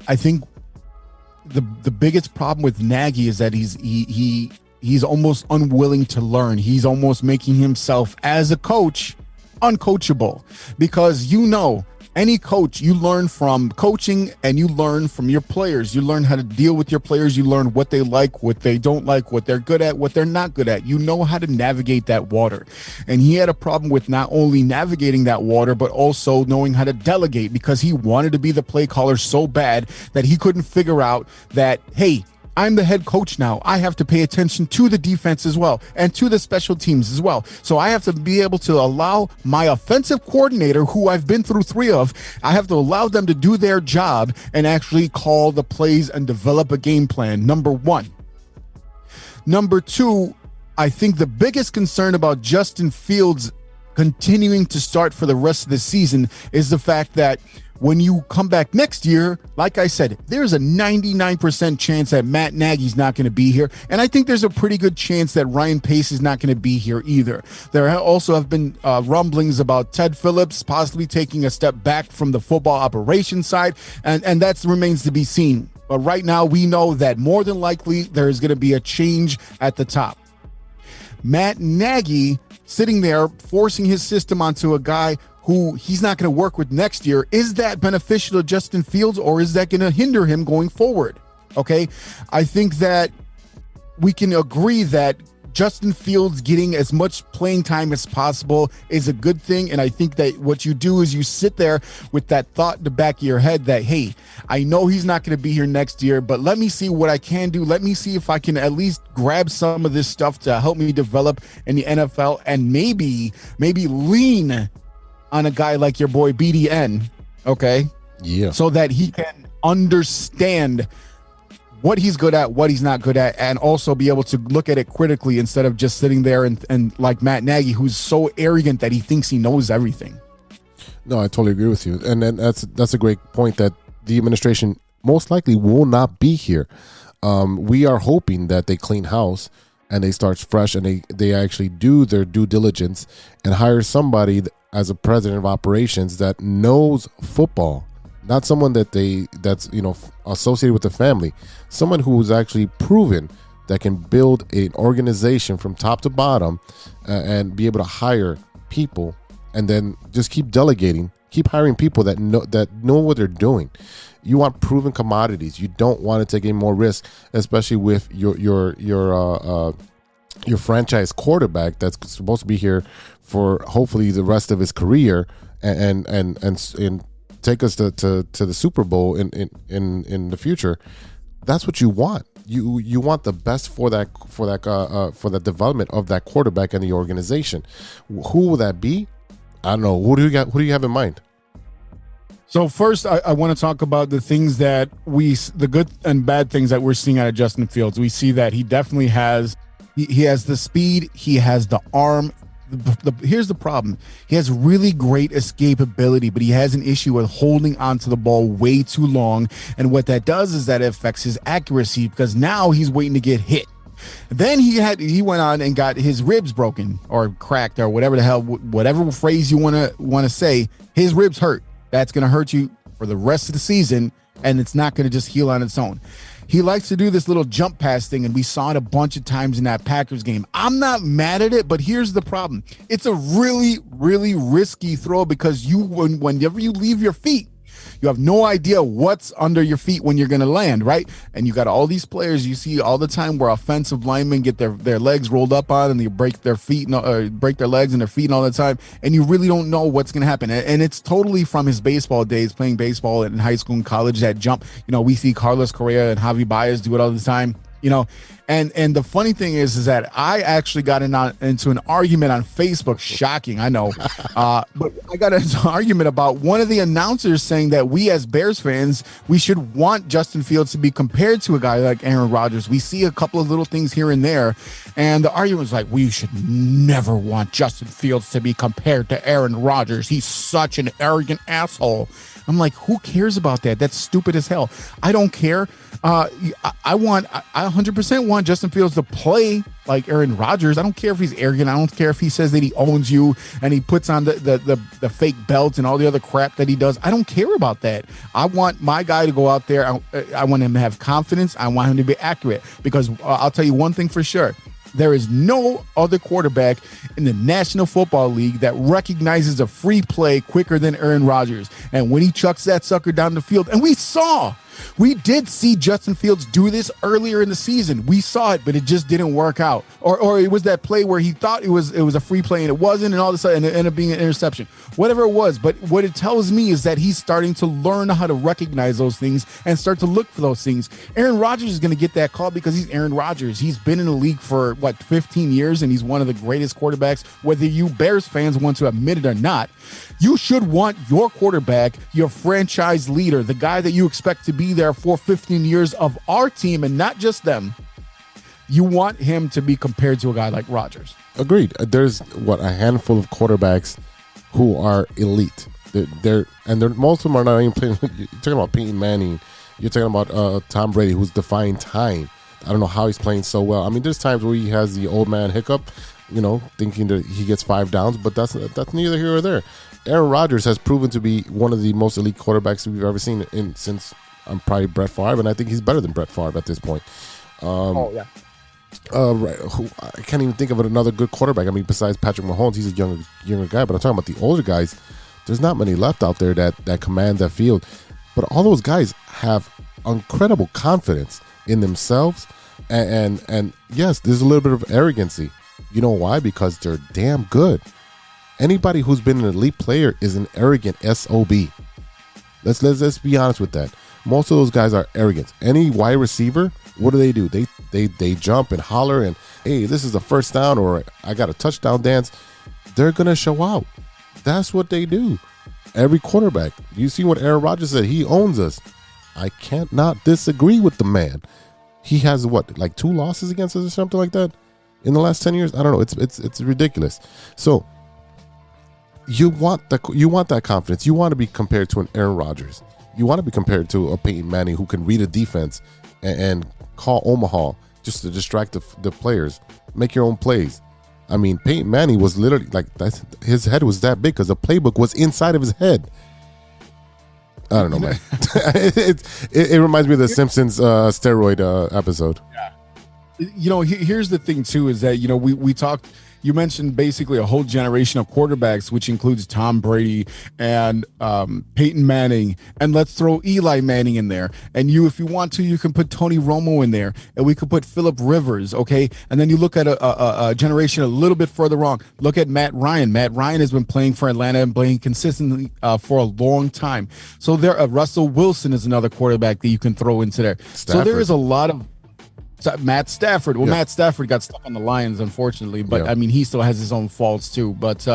I think the biggest problem with Nagy is that he's almost unwilling to learn. He's almost making himself, as a coach, uncoachable, because any coach, you learn from coaching and you learn from your players. You learn how to deal with your players. You learn what they like, what they don't like, what they're good at, what they're not good at. You know how to navigate that water. And he had a problem with not only navigating that water, but also knowing how to delegate, because he wanted to be the play caller so bad that he couldn't figure out that, hey, I'm the head coach now. I have to pay attention to the defense as well and to the special teams as well. So I have to be able to allow my offensive coordinator, who I've been through 3 of, I have to allow them to do their job and actually call the plays and develop a game plan. Number one. Number two, I think the biggest concern about Justin Fields continuing to start for the rest of the season is the fact that when you come back next year, like I said, there's a 99% chance that Matt Nagy's not going to be here. And I think there's a pretty good chance that Ryan Pace is not going to be here either. There also have been rumblings about Ted Phillips possibly taking a step back from the football operations side, and that remains to be seen. But right now, we know that more than likely there is going to be a change at the top. Matt Nagy sitting there forcing his system onto a guy who he's not going to work with next year. Is that beneficial to Justin Fields, or is that going to hinder him going forward? Okay, I think that we can agree that Justin Fields getting as much playing time as possible is a good thing. And I think that what you do is you sit there with that thought in the back of your head that, hey, I know he's not going to be here next year, but let me see what I can do. Let me see if I can at least grab some of this stuff to help me develop in the NFL, and maybe lean on a guy like your boy BDN, okay? Yeah. So that he can understand what he's good at, what he's not good at, and also be able to look at it critically instead of just sitting there and like Matt Nagy, who's so arrogant that he thinks he knows everything. No, I totally agree with you. And that's a great point, that the administration most likely will not be here. We are hoping that they clean house and they start fresh, and they actually do their due diligence and hire somebody as a president of operations that knows football, not someone that's associated with the family, someone who's actually proven that can build an organization from top to bottom and be able to hire people and then just keep delegating Keep hiring people that know what they're doing. You want proven commodities. You don't want to take any more risk, especially with your franchise quarterback that's supposed to be here for hopefully the rest of his career and take us to the Super Bowl in the future. That's what you want. You want the best for the development of that quarterback and the organization. Who will that be? I don't know. Who do you have in mind? So first, I want to talk about the things that the good and bad things that we're seeing out of Justin Fields. We see that he definitely has, he has the speed, he has the arm. Here's the problem. He has really great escapability, but he has an issue with holding onto the ball way too long. And what that does is that it affects his accuracy, because now he's waiting to get hit. Then he went on and got his ribs broken or cracked or whatever the hell, whatever phrase you want to say. His ribs hurt. That's going to hurt you for the rest of the season, and it's not going to just heal on its own. He likes to do this little jump pass thing, and we saw it a bunch of times in that Packers game. I'm not mad at it, but here's the problem. It's a really, really risky throw, because whenever you leave your feet, you have no idea what's under your feet when you're going to land, right? And you got all these players you see all the time where offensive linemen get their legs rolled up on, and they break their feet, break their legs and their feet all the time, and you really don't know what's going to happen. And it's totally from his baseball days, playing baseball in high school and college, that jump. We see Carlos Correa and Javi Baez do it all the time. And the funny thing is that I actually got into an argument on Facebook. Shocking, I know. But I got into an argument about one of the announcers saying that we as Bears fans, we should want Justin Fields to be compared to a guy like Aaron Rodgers. We see a couple of little things here and there. And the argument was like, we should never want Justin Fields to be compared to Aaron Rodgers. He's such an arrogant asshole. I'm like, who cares about that? That's stupid as hell. I don't care. I 100% want Justin Fields to play like Aaron Rodgers. I don't care if he's arrogant. I don't care if he says that he owns you and he puts on the fake belts and all the other crap that he does. I don't care about that. I want my guy to go out there. I want him to have confidence. I want him to be accurate, because I'll tell you one thing for sure. There is no other quarterback in the National Football League that recognizes a free play quicker than Aaron Rodgers. And when he chucks that sucker down the field, and we did see Justin Fields do this earlier in the season. We saw it, but it just didn't work out. Or it was that play where he thought it was a free play and it wasn't, and all of a sudden it ended up being an interception. Whatever it was, but what it tells me is that he's starting to learn how to recognize those things and start to look for those things. Aaron Rodgers is going to get that call because he's Aaron Rodgers. He's been in the league for 15 years, and he's one of the greatest quarterbacks, whether you Bears fans want to admit it or not. You should want your quarterback, your franchise leader, the guy that you expect to be there for 15 years of our team and not just them. You want him to be compared to a guy like Rodgers. Agreed. There's a handful of quarterbacks who are elite. Most of them are not even playing. You're talking about Peyton Manning. You're talking about Tom Brady, who's defying time. I don't know how he's playing so well. I mean, there's times where he has the old man hiccup, thinking that he gets 5 downs, but that's neither here or there. Aaron Rodgers has proven to be one of the most elite quarterbacks we've ever seen since probably Brett Favre, and I think he's better than Brett Favre at this point. Right. I can't even think of another good quarterback. I mean, besides Patrick Mahomes, he's a younger guy, but I'm talking about the older guys. There's not many left out there that command that field. But all those guys have incredible confidence in themselves, and yes, there's a little bit of arrogancy. You know why? Because they're damn good. Anybody who's been an elite player is an arrogant SOB. Let's be honest with that. Most of those guys are arrogant. Any wide receiver, what do? They jump and holler and, hey, this is a first down, or I got a touchdown dance. They're gonna show out. That's what they do. Every quarterback. You see what Aaron Rodgers said? He owns us. I can't not disagree with the man. He has 2 losses against us or something like that in the last 10 years. I don't know. It's ridiculous. So you want that confidence. You want to be compared to an Aaron Rodgers. You want to be compared to a Peyton Manning who can read a defense and call Omaha just to distract the players. Make your own plays. I mean, Peyton Manning was literally his head was that big because the playbook was inside of his head. I don't know, man. It reminds me of the Simpsons steroid episode. Yeah. Here's the thing too, is that we talked. you mentioned basically a whole generation of quarterbacks, which includes Tom Brady and Peyton Manning, and let's throw Eli Manning in there. And if you want to, you can put Tony Romo in there, and we could put Phillip Rivers, okay? And then you look at a generation a little bit further on. Look at Matt Ryan. Matt Ryan has been playing for Atlanta and playing consistently for a long time. So Russell Wilson is another quarterback that you can throw into there. So there is a lot of Matt Stafford. Well, Matt Stafford got stuck on the Lions, unfortunately, but I mean, he still has his own faults too. But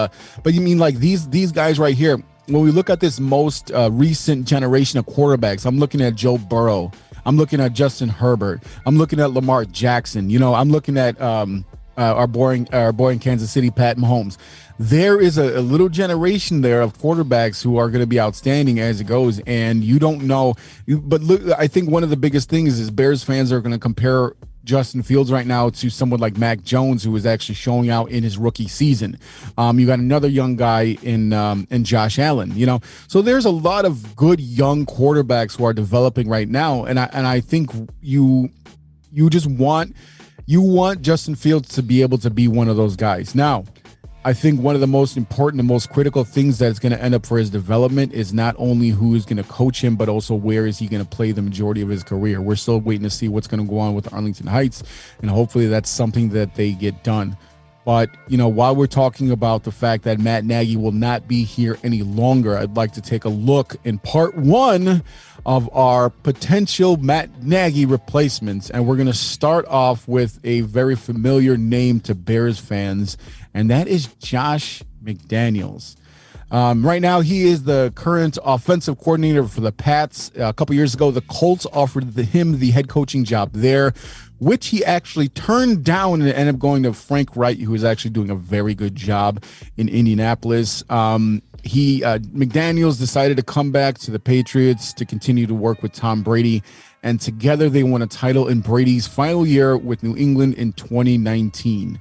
you mean like these guys right here? When we look at this most recent generation of quarterbacks, I'm looking at Joe Burrow. I'm looking at Justin Herbert. I'm looking at Lamar Jackson. I'm looking at our boy in Kansas City, Pat Mahomes. There is a little generation there of quarterbacks who are going to be outstanding as it goes, and you don't know. But look, I think one of the biggest things is Bears fans are going to compare Justin Fields right now to someone like Mac Jones, who is actually showing out in his rookie season. You got another young guy in Josh Allen. So there's a lot of good young quarterbacks who are developing right now, and I think you just want Justin Fields to be able to be one of those guys. Now, I think one of the most important and most critical things that's going to end up for his development is not only who is going to coach him, but also where is he going to play the majority of his career. We're still waiting to see what's going to go on with Arlington Heights, and hopefully that's something that they get done. But, while we're talking about the fact that Matt Nagy will not be here any longer, I'd like to take a look in part one of our potential Matt Nagy replacements. And we're going to start off with a very familiar name to Bears fans, and that is Josh McDaniels. Right now, he is the current offensive coordinator for the Pats. A couple years ago, the Colts offered him the head coaching job there, which he actually turned down and ended up going to Frank Reich, who is actually doing a very good job in Indianapolis. McDaniels decided to come back to the Patriots to continue to work with Tom Brady, and together they won a title in Brady's final year with New England in 2019.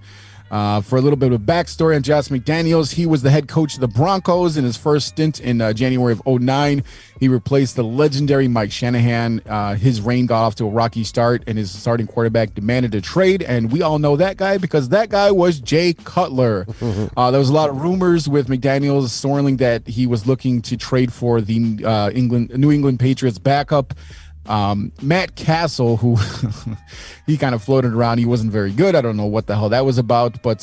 For a little bit of a backstory on Josh McDaniels, he was the head coach of the Broncos in his first stint in January of 2009. He replaced the legendary Mike Shanahan. His reign got off to a rocky start, and his starting quarterback demanded a trade, and we all know that guy because that guy was Jay Cutler. There was a lot of rumors with McDaniels swirling that he was looking to trade for the New England Patriots backup, Matt Castle, who he kind of floated around. He wasn't very good. I don't know what the hell that was about, but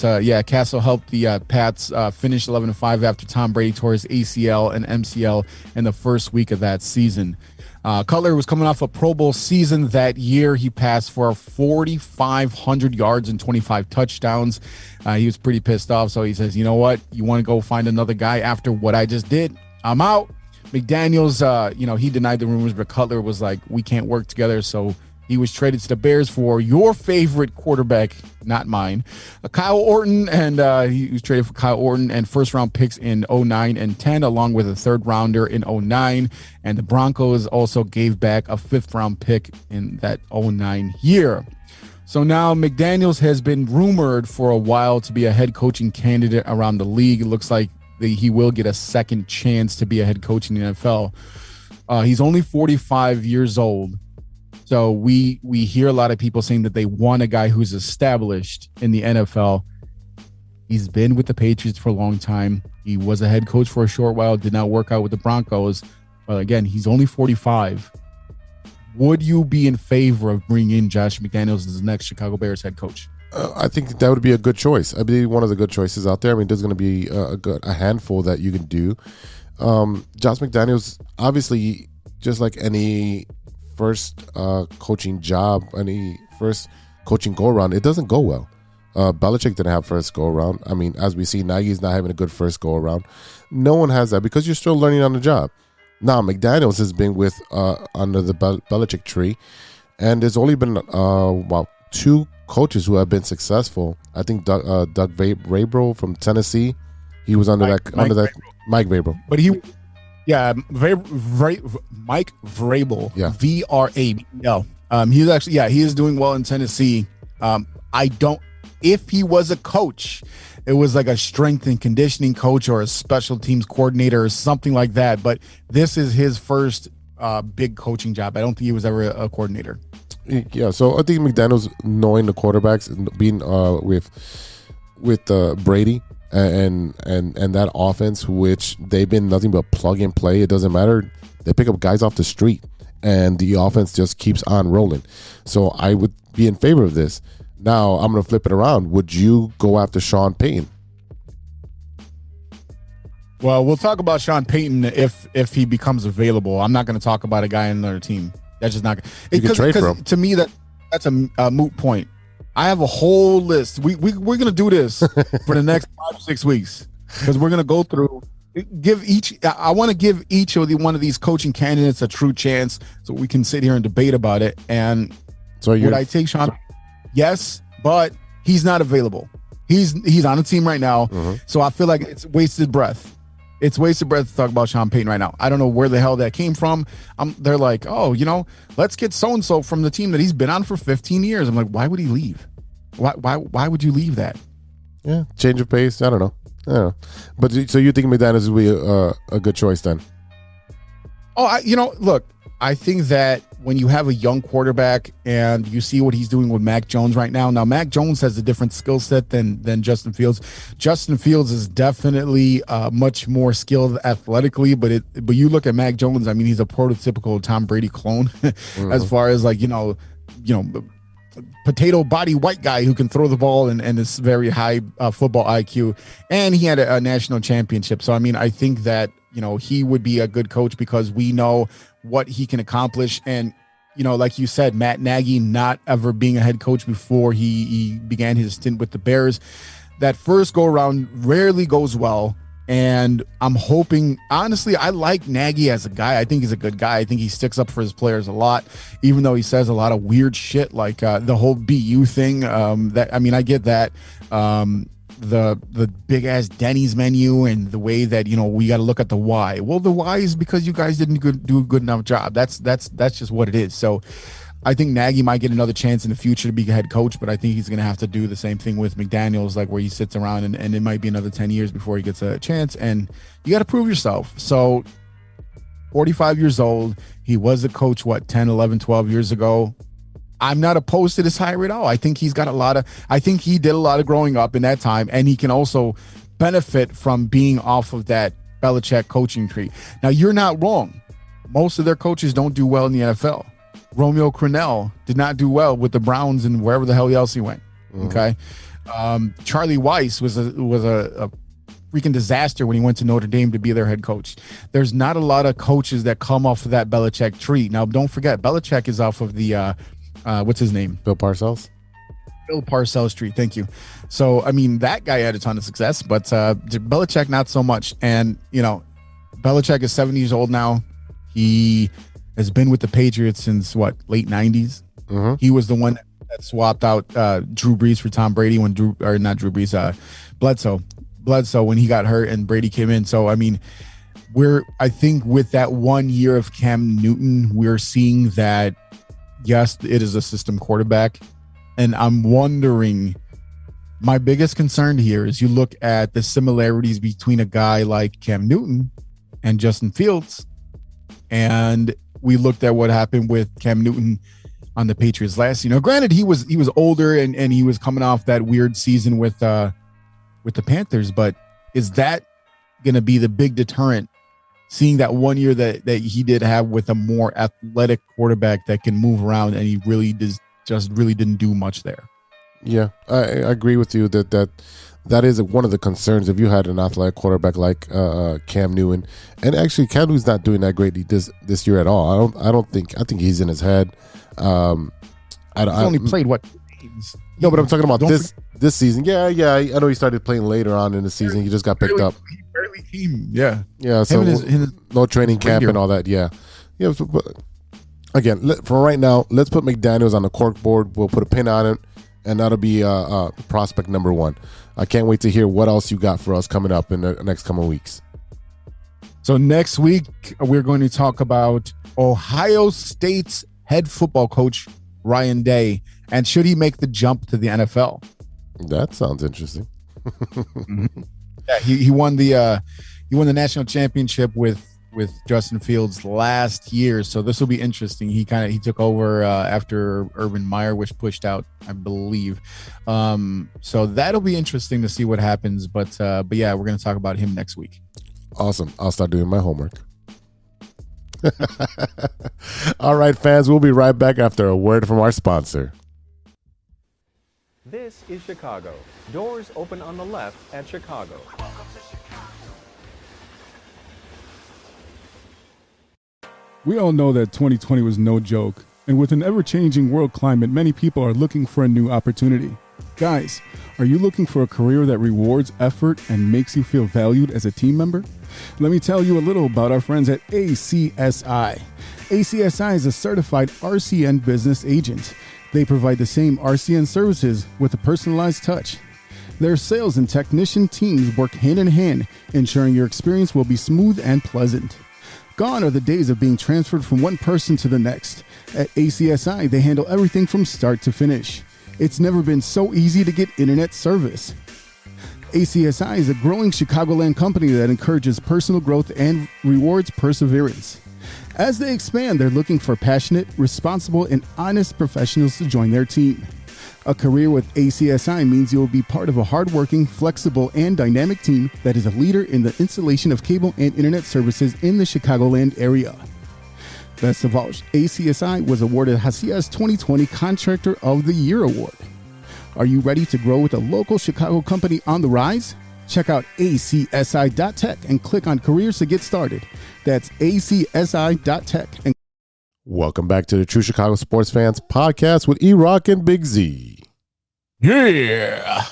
Castle helped the Pats finish 11-5 after Tom Brady tore his ACL and MCL in the first week of that season. Cutler was coming off a Pro Bowl season that year. He passed for 4,500 yards and 25 touchdowns. He was pretty pissed off, so he says, you know what? You want to go find another guy after what I just did? I'm out. McDaniels, he denied the rumors, but Cutler was like, we can't work together. So he was traded to the Bears for your favorite quarterback, not mine, Kyle Orton. And he was traded for Kyle Orton and first-round picks in 2009 and 10, along with a third-rounder in 2009. And the Broncos also gave back a fifth-round pick in that 2009 year. So now McDaniels has been rumored for a while to be a head coaching candidate around the league. It looks like he will get a second chance to be a head coach in the NFL. He's only 45 years old. So we hear a lot of people saying that they want a guy who's established in the NFL. He's been with the Patriots for a long time. He was a head coach for a short while, did not work out with the Broncos. But again, he's only 45. Would you be in favor of bringing in Josh McDaniels as the next Chicago Bears head coach? I think that would be a good choice. I believe one of the good choices out there. I mean, there's going to be a handful that you can do. Josh McDaniels, obviously, just like any first coaching job, any first coaching go-around, it doesn't go well. Belichick didn't have first go-around. I mean, as we see, Nagy's not having a good first go-around. No one has that because you're still learning on the job. Now, McDaniels has been with under the Belichick tree, and there's only been two coaches who have been successful. I think Doug Vrabel from Tennessee. He was under Mike Vrabel. But Mike Vrabel. Yeah. VRABL. He's actually he is doing well in Tennessee. If he was a coach, it was like a strength and conditioning coach or a special teams coordinator or something like that. But this is his first big coaching job. I don't think he was ever a coordinator. Yeah, so I think McDaniels, knowing the quarterbacks and being with Brady and that offense, which they've been nothing but plug and play. It doesn't matter. They pick up guys off the street, and the offense just keeps on rolling. So I would be in favor of this. Now I'm going to flip it around. Would you go after Sean Payton? Well, we'll talk about Sean Payton if he becomes available. I'm not going to talk about a guy on another team. That's just not. You can trade for him. To me, that's a moot point. I have a whole list. We're going to do this for the next 5 or 6 weeks because we're going to go through. I want to give each of one of these coaching candidates a true chance so we can sit here and debate about it. And so would I take Sean? Yes, but he's not available. He's on the team right now, so I feel like it's wasted breath. It's wasted breath to talk about Sean Payton right now. I don't know where the hell that came from. They're like, oh, let's get so-and-so from the team that he's been on for 15 years. I'm like, why would he leave? Why would you leave that? Yeah, change of pace. I don't know. But so you think McDaniels would be a good choice then? Oh, look, I think that when you have a young quarterback and you see what he's doing with Mac Jones right now. Now, Mac Jones has a different skill set than Justin Fields. Justin Fields is definitely much more skilled athletically, but you look at Mac Jones, I mean, he's a prototypical Tom Brady clone as far as like, potato body white guy who can throw the ball and is very high football IQ. And he had a national championship. So, I mean, I think that, he would be a good coach because we know what he can accomplish. And, like you said, Matt Nagy not ever being a head coach before he began his stint with the Bears. That first go around rarely goes well. And I'm hoping, honestly, I like Nagy as a guy. I think he's a good guy. I think he sticks up for his players a lot, even though he says a lot of weird shit like the whole BU thing. I get that. The big ass Denny's menu and the way that we got to look at the why. Well, the why is because you guys didn't do a good enough job. That's just what it is. So I think Nagy might get another chance in the future to be a head coach, but I think he's going to have to do the same thing with McDaniels, like where he sits around and it might be another 10 years before he gets a chance. And you got to prove yourself. So 45 years old, he was a coach, 10, 11, 12 years ago. I'm not opposed to this hire at all. I think he did a lot of growing up in that time, and he can also benefit from being off of that Belichick coaching tree. Now, you're not wrong. Most of their coaches don't do well in the NFL. Romeo Crennel did not do well with the Browns and wherever the hell else he went. Okay. Charlie Weiss was a freaking disaster when he went to Notre Dame to be their head coach. There's not a lot of coaches that come off of that Belichick tree. Now, don't forget, Belichick is off of the what's his name? Bill Parcells tree. Thank you. So, I mean, that guy had a ton of success, but Belichick, not so much. And, Belichick is 70 years old now. He has been with the Patriots since late 90s. He was the one that swapped out Drew Brees for Tom Brady when Bledsoe when he got hurt and Brady came in. So, I mean, I think with that 1 year of Cam Newton, we're seeing that, yes, it is a system quarterback. And I'm wondering, my biggest concern here is you look at the similarities between a guy like Cam Newton and Justin Fields. And we looked at what happened with Cam Newton on the Patriots last year. Granted, he was older and he was coming off that weird season with the Panthers, but is that going to be the big deterrent? Seeing that 1 year that he did have with a more athletic quarterback that can move around, and he really just didn't do much there. Yeah, I agree with you that is one of the concerns if you had an athletic quarterback like Cam Newton. And actually, Cam Newton's not doing that great this year at all. I think he's in his head. He's only played what? No, but I'm talking about this season. Yeah. I know he started playing later on in the season. He just got picked up. He barely came. Yeah. So no training camp and all that. Yeah. But again, for right now, let's put McDaniels on the cork board. We'll put a pin on it, and that'll be prospect number one. I can't wait to hear what else you got for us coming up in the next coming weeks. So next week, we're going to talk about Ohio State's head football coach, Ryan Day, and should he make the jump to the NFL? That sounds interesting. Yeah, he won the national championship with with Justin Fields last year, so this will be interesting. He took over after Urban Meyer, which pushed out, I believe. So that'll be interesting to see what happens. But yeah, we're gonna talk about him next week. Awesome. I'll start doing my homework. All right, fans, we'll be right back after a word from our sponsor. This is Chicago. Doors open on the left at Chicago. We all know that 2020 was no joke, and with an ever-changing world climate, many people are looking for a new opportunity. Guys, are you looking for a career that rewards effort and makes you feel valued as a team member? Let me tell you a little about our friends at ACSI. ACSI is a certified RCN business agent. They provide the same RCN services with a personalized touch. Their sales and technician teams work hand in hand, ensuring your experience will be smooth and pleasant. Gone are the days of being transferred from one person to the next. At ACSI, they handle everything from start to finish. It's never been so easy to get internet service. ACSI is a growing Chicagoland company that encourages personal growth and rewards perseverance. As they expand, they're looking for passionate, responsible, and honest professionals to join their team. A career with ACSI means you'll be part of a hardworking, flexible, and dynamic team that is a leader in the installation of cable and internet services in the Chicagoland area. Best of all, ACSI was awarded Hacia's 2020 Contractor of the Year Award. Are you ready to grow with a local Chicago company on the rise? Check out acsi.tech and click on careers to get started. That's acsi.tech. Welcome back to the True Chicago Sports Fans podcast with E-Rock and Big Z. Yeah.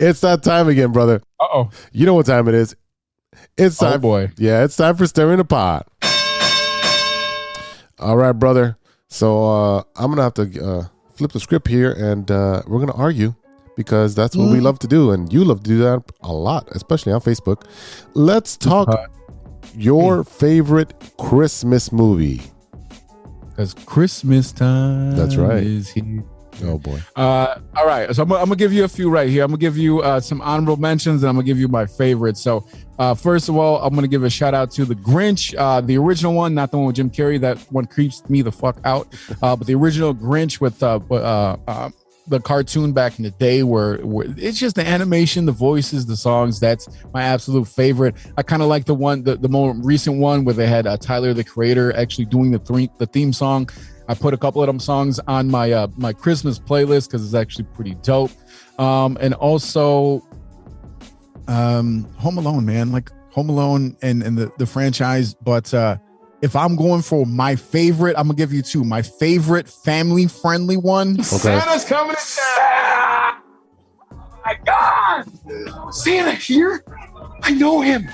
It's that time again, brother. Uh-oh. You know what time it is. It's time. Oh, boy. Yeah, it's time for Stirring the Pot. All right, brother. So I'm going to have to flip the script here, and we're going to argue because that's what we love to do, and you love to do that a lot, especially on Facebook. Let's talk your favorite Christmas movie. Because Christmas time That's right. is here. Oh, boy. All right. So I'm going to give you a few right here. I'm going to give you some honorable mentions, and I'm going to give you my favorite. So first of all, I'm going to give a shout out to The Grinch, the original one, not the one with Jim Carrey. That one creeps me the fuck out. But the original Grinch with the cartoon back in the day where it's just the animation, the voices, the songs. That's my absolute favorite. I kind of like the more recent one where they had Tyler, the Creator, actually doing the theme song. I put a couple of them songs on my my Christmas playlist because it's actually pretty dope. And also Home Alone, man, like Home Alone and the franchise. But if I'm going for my favorite, I'm gonna give you two. My favorite family friendly one. Okay. Santa's coming to town. Oh my God, Santa here? I know him.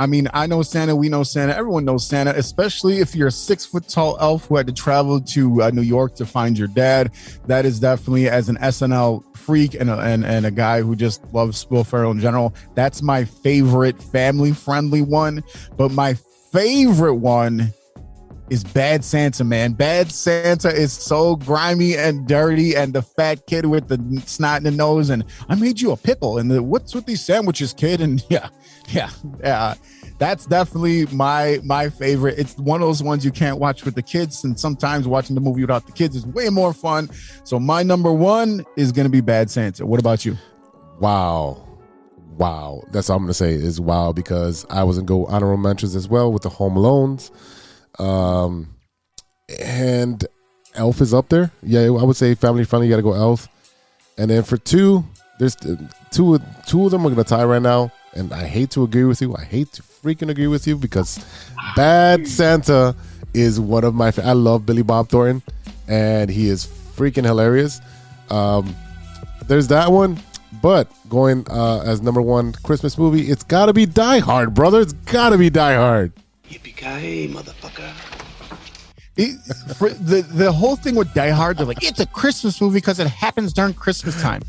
I mean, I know Santa. We know Santa. Everyone knows Santa, especially if you're a 6 foot tall elf who had to travel to New York to find your dad. That is definitely, as an SNL freak and a guy who just loves Will Ferrell in general, that's my favorite family friendly one. But my favorite one is Bad Santa, man. Bad Santa is so grimy and dirty, and the fat kid with the snot in the nose, and I made you a pickle, and what's with these sandwiches, kid? And yeah. That's definitely my favorite. It's one of those ones you can't watch with the kids, and sometimes watching the movie without the kids is way more fun. So my number one is going to be Bad Santa. What about you? Wow. That's all I'm going to say is wow, because I was going to go honorable mentions as well with the Home Alones. And Elf is up there. Yeah, I would say family friendly. You got to go Elf. And then for two, there's two of them are going to tie right now. And I hate to agree with you. I hate to freaking agree with you because Bad Santa is one of my. I love Billy Bob Thornton, and he is freaking hilarious. There's that one, but going as number one Christmas movie, it's got to be Die Hard, brother. It's got to be Die Hard. Yippee-ki-yay, motherfucker. The whole thing with Die Hard, they're like, it's a Christmas movie because it happens during Christmas time.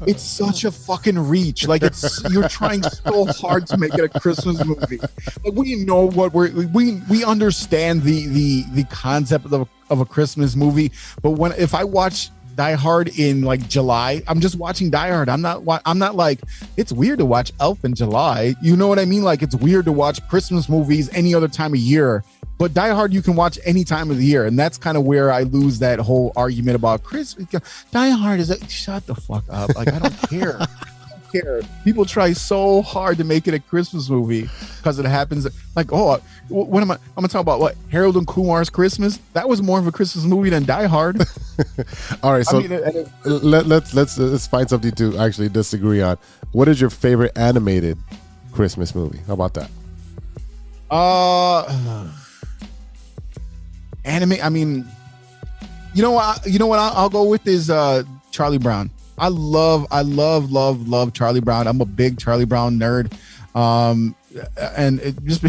It's such a fucking reach. Like, you're trying so hard to make it a Christmas movie. Like, we know what we understand the concept of a Christmas movie, but if I watch Die Hard in like July, I'm just watching Die Hard. I'm not like, it's weird to watch Elf in July. You know what I mean? Like, it's weird to watch Christmas movies any other time of year. But Die Hard, you can watch any time of the year. And that's kind of where I lose that whole argument about Christmas. Die Hard is shut the fuck up. Like, I don't care. People try so hard to make it a Christmas movie because it happens like, oh, what am I? I'm gonna talk about what Harold and Kumar's Christmas. That was more of a Christmas movie than Die Hard. All right, so let's find something to actually disagree on. What is your favorite animated Christmas movie? How about that? Anime. I mean, you know what? I'll go with is Charlie Brown. I love Charlie Brown. I'm a big Charlie Brown nerd. And it just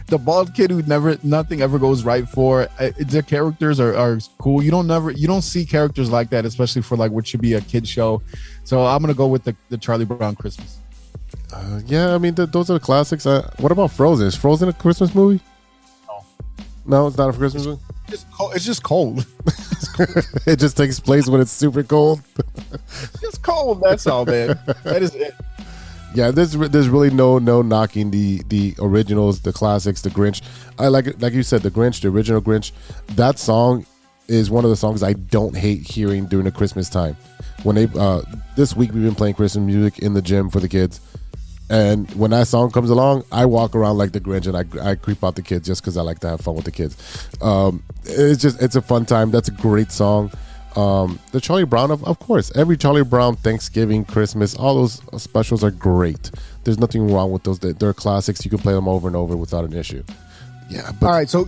the bald kid who nothing ever goes right for. Their characters are cool. You don't see characters like that, especially for like what should be a kid show. So I'm gonna go with the Charlie Brown Christmas. Yeah, I mean those are the classics. What about Frozen? Is Frozen a Christmas movie? No, it's not a Christmas movie. It's just cold. It just takes place when it's super cold. It's cold. That's all, man. That is it. Yeah, there's really no knocking the originals, the classics, the Grinch. I like you said, the Grinch, the original Grinch. That song is one of the songs I don't hate hearing during the Christmas time. When they this week we've been playing Christmas music in the gym for the kids. And when that song comes along, I walk around like the Grinch and I creep out the kids just because I like to have fun with the kids. It's a fun time. That's a great song. The Charlie Brown, of course. Every Charlie Brown, Thanksgiving, Christmas, all those specials are great. There's nothing wrong with those. They're classics. You can play them over and over without an issue. Yeah. But, all right. So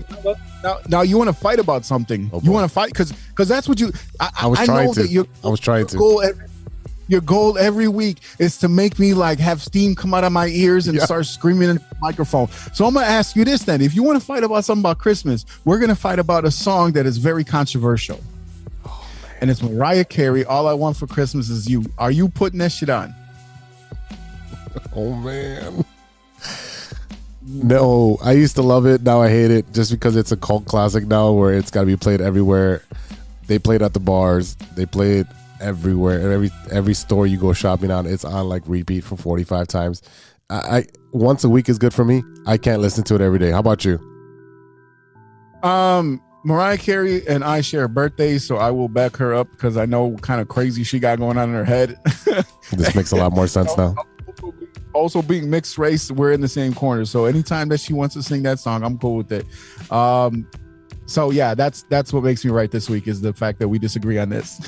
now you want to fight about something. You want to fight because that's what you. I was trying to. Your goal every week is to make me like have steam come out of my ears and start screaming in the microphone. So I'm going to ask you this then. If you want to fight about something about Christmas, we're going to fight about a song that is very controversial. Oh, and it's Mariah Carey, All I Want for Christmas Is You. Are you putting that shit on? Oh, man. No, I used to love it. Now I hate it just because it's a cult classic now where it's got to be played everywhere. They play it at the bars. They play it everywhere. Every store you go shopping on, it's on like repeat for 45 times. I once a week is good for me. I can't listen to it every day. How about you? Mariah Carey and I share birthdays, so I will back her up because I know what kind of crazy she got going on in her head. This makes a lot more sense now. Also being mixed race, we're in the same corner. So anytime that she wants to sing that song, I'm cool with it. So yeah, that's what makes me right this week is the fact that we disagree on this.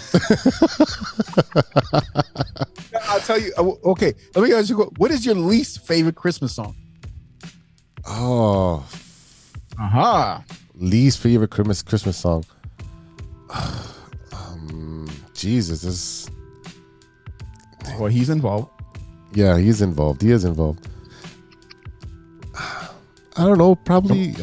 I'll tell you. Okay, let me ask you. What is your least favorite Christmas song? Oh, least favorite Christmas song. Jesus, this. Well, he's involved. Yeah, he's involved. He is involved. I don't know. Probably.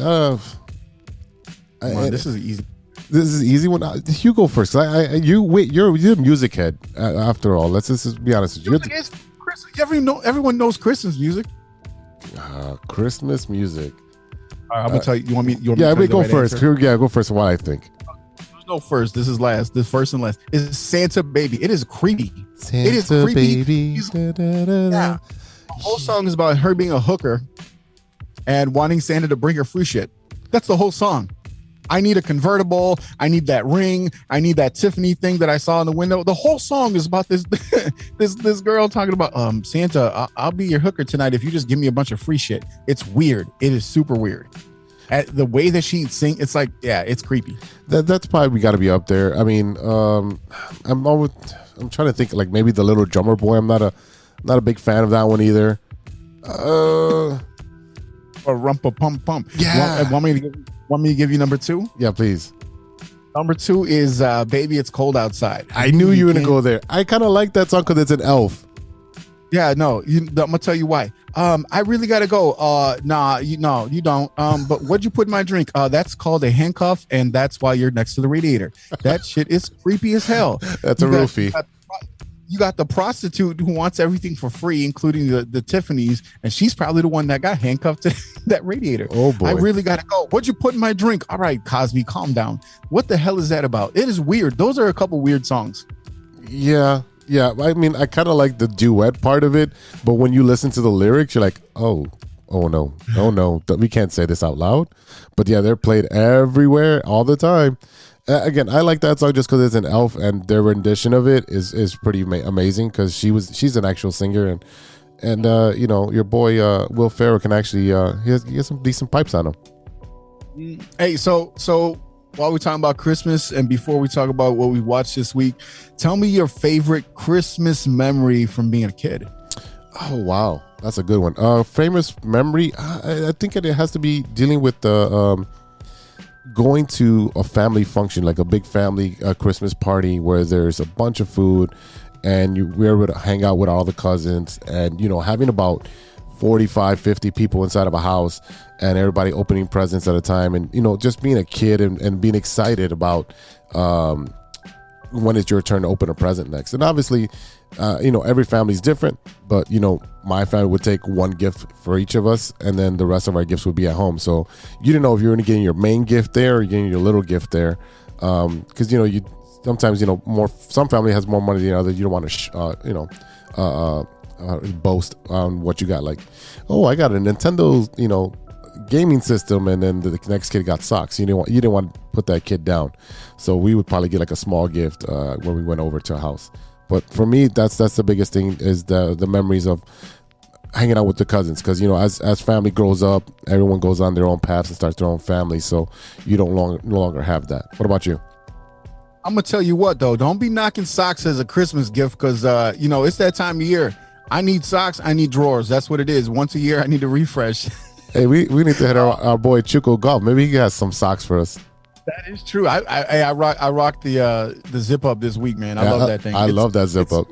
This is easy. This is an easy one. You go first. You're a music head. After all, let's just be honest with you. Everyone knows Christmas music. Christmas music. I'm gonna tell you. You want me? Go first. Answer? Yeah, go first. What I think. There's no first. This is last. This first and last is Santa Baby. It is creepy. Santa it is creepy. Baby. The whole song is about her being a hooker and wanting Santa to bring her free shit. That's the whole song. I need a convertible. I need that ring. I need that Tiffany thing that I saw in the window. The whole song is about this this girl talking about Santa, I'll be your hooker tonight if you just give me a bunch of free shit. It's weird. It is super weird. The way that she sings, it's like, yeah, it's creepy. That's probably got to be up there. I mean, I'm trying to think like maybe the Little Drummer Boy. I'm not a big fan of that one either. Or Rumpa Pump Pump. Yeah. Want me to give you number 2? Yeah, please. Number 2 is Baby It's Cold Outside. I knew you were going to go there. I kind of like that song because it's an elf. Yeah, no, I'm going to tell you why. I really got to go. You don't. But what'd you put in my drink? That's called a handcuff, and that's why you're next to the radiator. That shit is creepy as hell. That's a roofie. you got the prostitute who wants everything for free, including the Tiffany's, and she's probably the one that got handcuffed to that radiator. Oh boy. I really gotta go. What'd you put in my drink? All right, Cosby, calm down. What the hell is that about? It is weird. Those are a couple weird songs. Yeah. I mean, I kind of like the duet part of it, but when you listen to the lyrics, you're like, oh no, we can't say this out loud. But yeah, they're played everywhere all the time. Again, I like that song just because it's an Elf, and their rendition of it is pretty amazing because she's an actual singer, and your boy Will Ferrell can actually he has some decent pipes on him. Hey, so while we're talking about Christmas and before we talk about what we watched this week, tell me your favorite Christmas memory from being a kid. Oh wow, that's a good one. Famous memory, I think it has to be dealing with the going to a family function, like a big family Christmas party where there's a bunch of food and we're able to hang out with all the cousins, and having about 45, 50 people inside of a house and everybody opening presents at a time, and just being a kid and being excited about when it's your turn to open a present next. And obviously every family's different, but my family would take one gift for each of us, and then the rest of our gifts would be at home. So you didn't know if you were getting your main gift there or you're getting your little gift there, because you sometimes some family has more money than others. You don't want to boast on what you got, like, oh, I got a Nintendo gaming system, and then the next kid got socks. You didn't want to put that kid down, so we would probably get like a small gift when we went over to a house. But for me, that's the biggest thing, is the memories of hanging out with the cousins, because as family grows up, everyone goes on their own paths and starts their own family, so you no longer have that. What about you? I'm gonna tell you what though, don't be knocking socks as a Christmas gift, because it's that time of year. I need socks, I need drawers. That's what it is. Once a year I need to refresh. Hey, we need to hit our boy Chuco Golf. Maybe he has some socks for us. That is true. I rock the zip up this week, man. I love that thing. I love that zip up.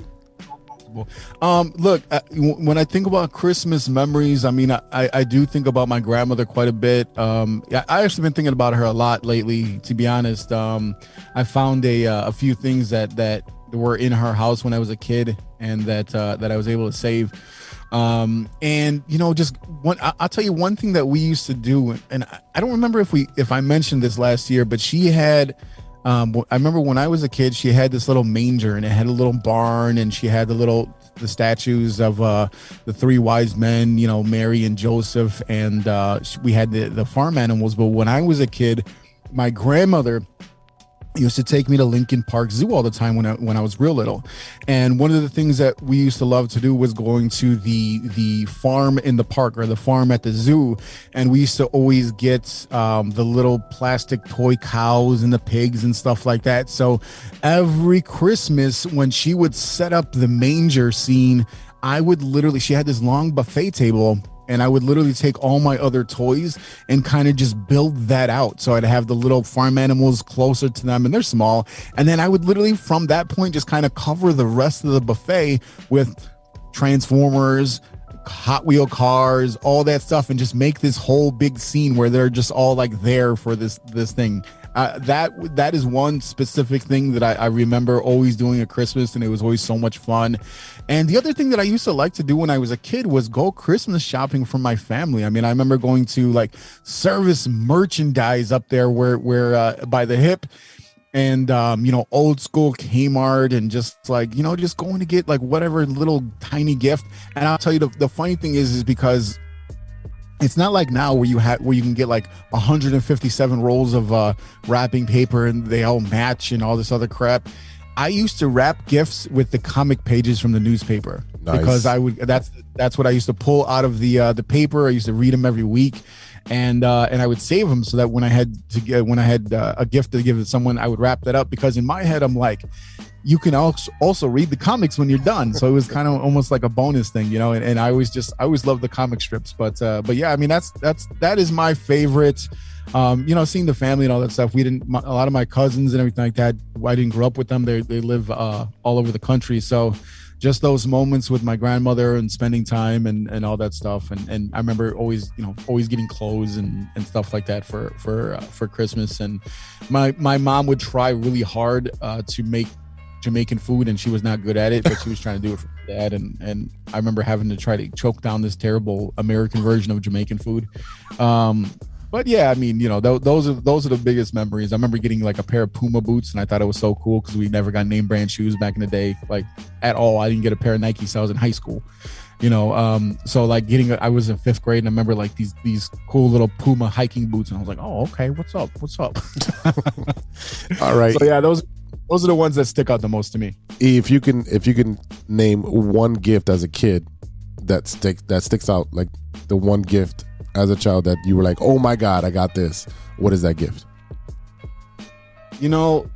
Look, when I think about Christmas memories, I mean, I do think about my grandmother quite a bit. I actually been thinking about her a lot lately, to be honest. I found a few things that were in her house when I was a kid, and that I was able to save. And just I'll tell you one thing that we used to do, and I don't remember if I mentioned this last year, but she had, I remember when I was a kid, she had this little manger, and it had a little barn, and she had the statues of the three wise men, Mary and Joseph, and we had the farm animals. But when I was a kid, my grandmother used to take me to Lincoln Park Zoo all the time when I was real little. And one of the things that we used to love to do was going to the farm in the park, or the farm at the zoo. And we used to always get the little plastic toy cows and the pigs and stuff like that. So every Christmas, when she would set up the manger scene, she had this long buffet table, and I would literally take all my other toys and kind of just build that out. So I'd have the little farm animals closer to them, and they're small. And then I would literally, from that point, just kind of cover the rest of the buffet with Transformers, Hot Wheel cars, all that stuff, and just make this whole big scene where they're just all like there for this thing. That is one specific thing that I remember always doing at Christmas, and it was always so much fun. And the other thing that I used to like to do when I was a kid was go Christmas shopping for my family. I mean, I remember going to like Service Merchandise up there where by the Hip, and old school Kmart, and just going to get like whatever little tiny gift. And I'll tell you, the funny thing is because it's not like now where you can get like 157 rolls of wrapping paper and they all match and all this other crap. I used to wrap gifts with the comic pages from the newspaper. Nice. Because that's what I used to pull out of the paper. I used to read them every week, and I would save them so that when I had a gift to give to someone, I would wrap that up, because in my head I'm like, you can also read the comics when you're done. So it was kind of almost like a bonus thing, and I always loved the comic strips. But yeah, I mean, that is my favorite. Seeing the family and all that stuff. A lot of my cousins and everything like that, I didn't grow up with them. They live all over the country. So just those moments with my grandmother and spending time and all that stuff. And I remember always getting clothes and stuff like that for Christmas. And my mom would try really hard to make Jamaican food, and she was not good at it, but she was trying to do it for her dad. And I remember having to try to choke down this terrible American version of Jamaican food. But yeah, I mean, those are the biggest memories. I remember getting like a pair of Puma boots, and I thought it was so cool because we never got name brand shoes back in the day, like at all. I didn't get a pair of Nike, so I was in high school. So like I was in 5th grade, and I remember like these cool little Puma hiking boots, and I was like, oh, okay, what's up? All right. So yeah, those are the ones that stick out the most to me. If you can name one gift as a kid that sticks out, like the one gift as a child that you were like, oh my God, I got this. What is that gift? The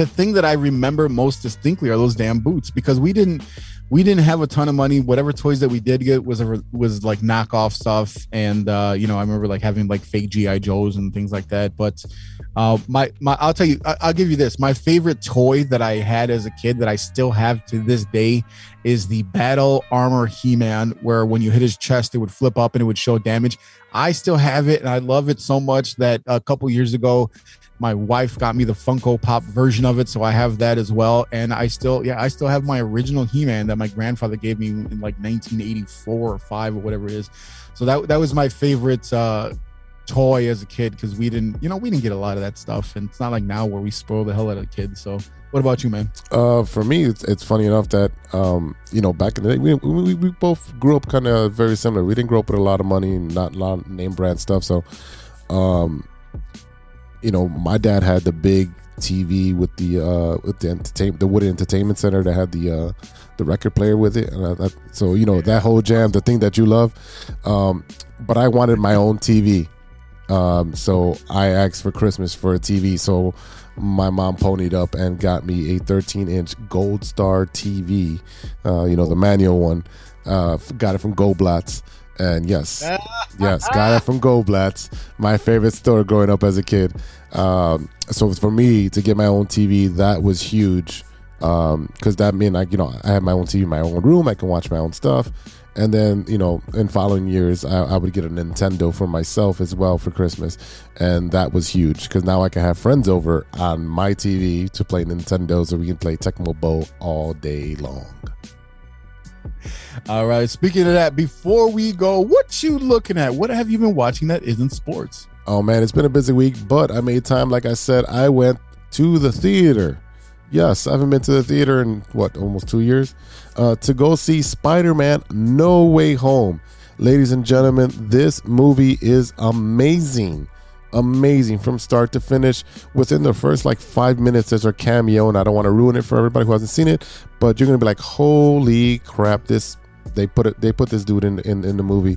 thing that I remember most distinctly are those damn boots, because we didn't have a ton of money. Whatever toys that we did get was like knockoff stuff, and I remember like having like fake GI Joes and things like that. But I'll tell you, I'll give you this. My favorite toy that I had as a kid that I still have to this day is the Battle Armor He-Man, where when you hit his chest, it would flip up and it would show damage. I still have it, and I love it so much that a couple years ago, my wife got me the Funko Pop version of it, so I have that as well. And I still have my original He-Man that my grandfather gave me in like 1984 or 5 or whatever it is. So that was my favorite toy as a kid, because we didn't get a lot of that stuff, and it's not like now where we spoil the hell out of the kids. So what about you, man? For me, it's funny enough that back in the day, we both grew up kind of very similar. We didn't grow up with a lot of money and not a lot of name brand stuff. So my dad had the big TV with the wooden entertainment center that had the record player with it, and that whole jam, the thing that you love. But I wanted my own TV, so I asked for Christmas for a TV. So my mom ponied up and got me a 13-inch Gold Star TV, the manual one. Got it from Goldblatt's. And yes, got it from Goldblatt's, my favorite store growing up as a kid. So for me to get my own TV, that was huge, because that meant I had my own TV in my own room. I can watch my own stuff. And then, in following years, I would get a Nintendo for myself as well for Christmas. And that was huge, because now I can have friends over on my TV to play Nintendo, so we can play Tecmo Bowl all day long. All right. Speaking of that, before we go, what you looking at? What have you been watching that isn't sports? Oh, man, it's been a busy week, but I made time. Like I said, I went to the theater. Yes, I haven't been to the theater in, almost 2 years, to go see Spider-Man No Way Home. Ladies and gentlemen, this movie is amazing. Amazing from start to finish. Within the first 5 minutes, there's a cameo, and I don't want to ruin it for everybody who hasn't seen it, but you're gonna be like, holy crap, they put this dude in the movie.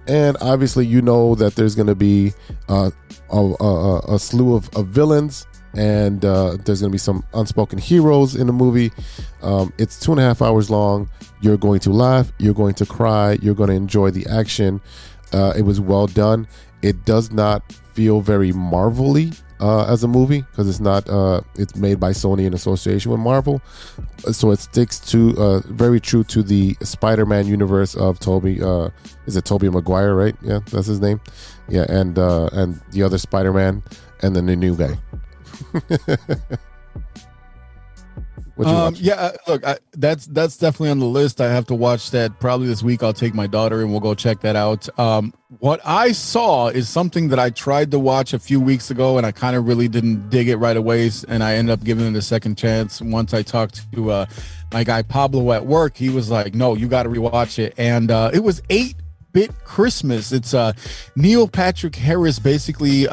And obviously that there's gonna be a slew of villains, and there's gonna be some unspoken heroes in the movie. It's 2.5 hours long. You're going to laugh, you're going to cry, you're going to enjoy the action. It was well done. It does not feel very Marvel-y as a movie, because it's not. It's made by Sony in association with Marvel, so it sticks to very true to the Spider-Man universe of Tobey. Is it Tobey Maguire? Right? Yeah, that's his name. Yeah, and the other Spider-Man, and then the new guy. Look, that's definitely on the list. I have to watch that probably this week. I'll take my daughter and we'll go check that out. What I saw is something that I tried to watch a few weeks ago, and I kind of really didn't dig it right away, and I ended up giving it a second chance. Once I talked to my guy Pablo at work, he was like, no, you got to rewatch it. And it was 8-Bit Christmas. It's Neil Patrick Harris basically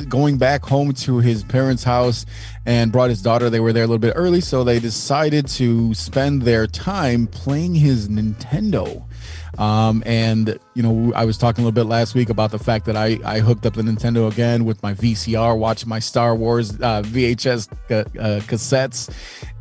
going back home to his parents' house, and brought his daughter. They were there a little bit early, so they decided to spend their time playing his Nintendo. And I was talking a little bit last week about the fact that I hooked up the Nintendo again with my VCR, watching my Star Wars VHS cassettes.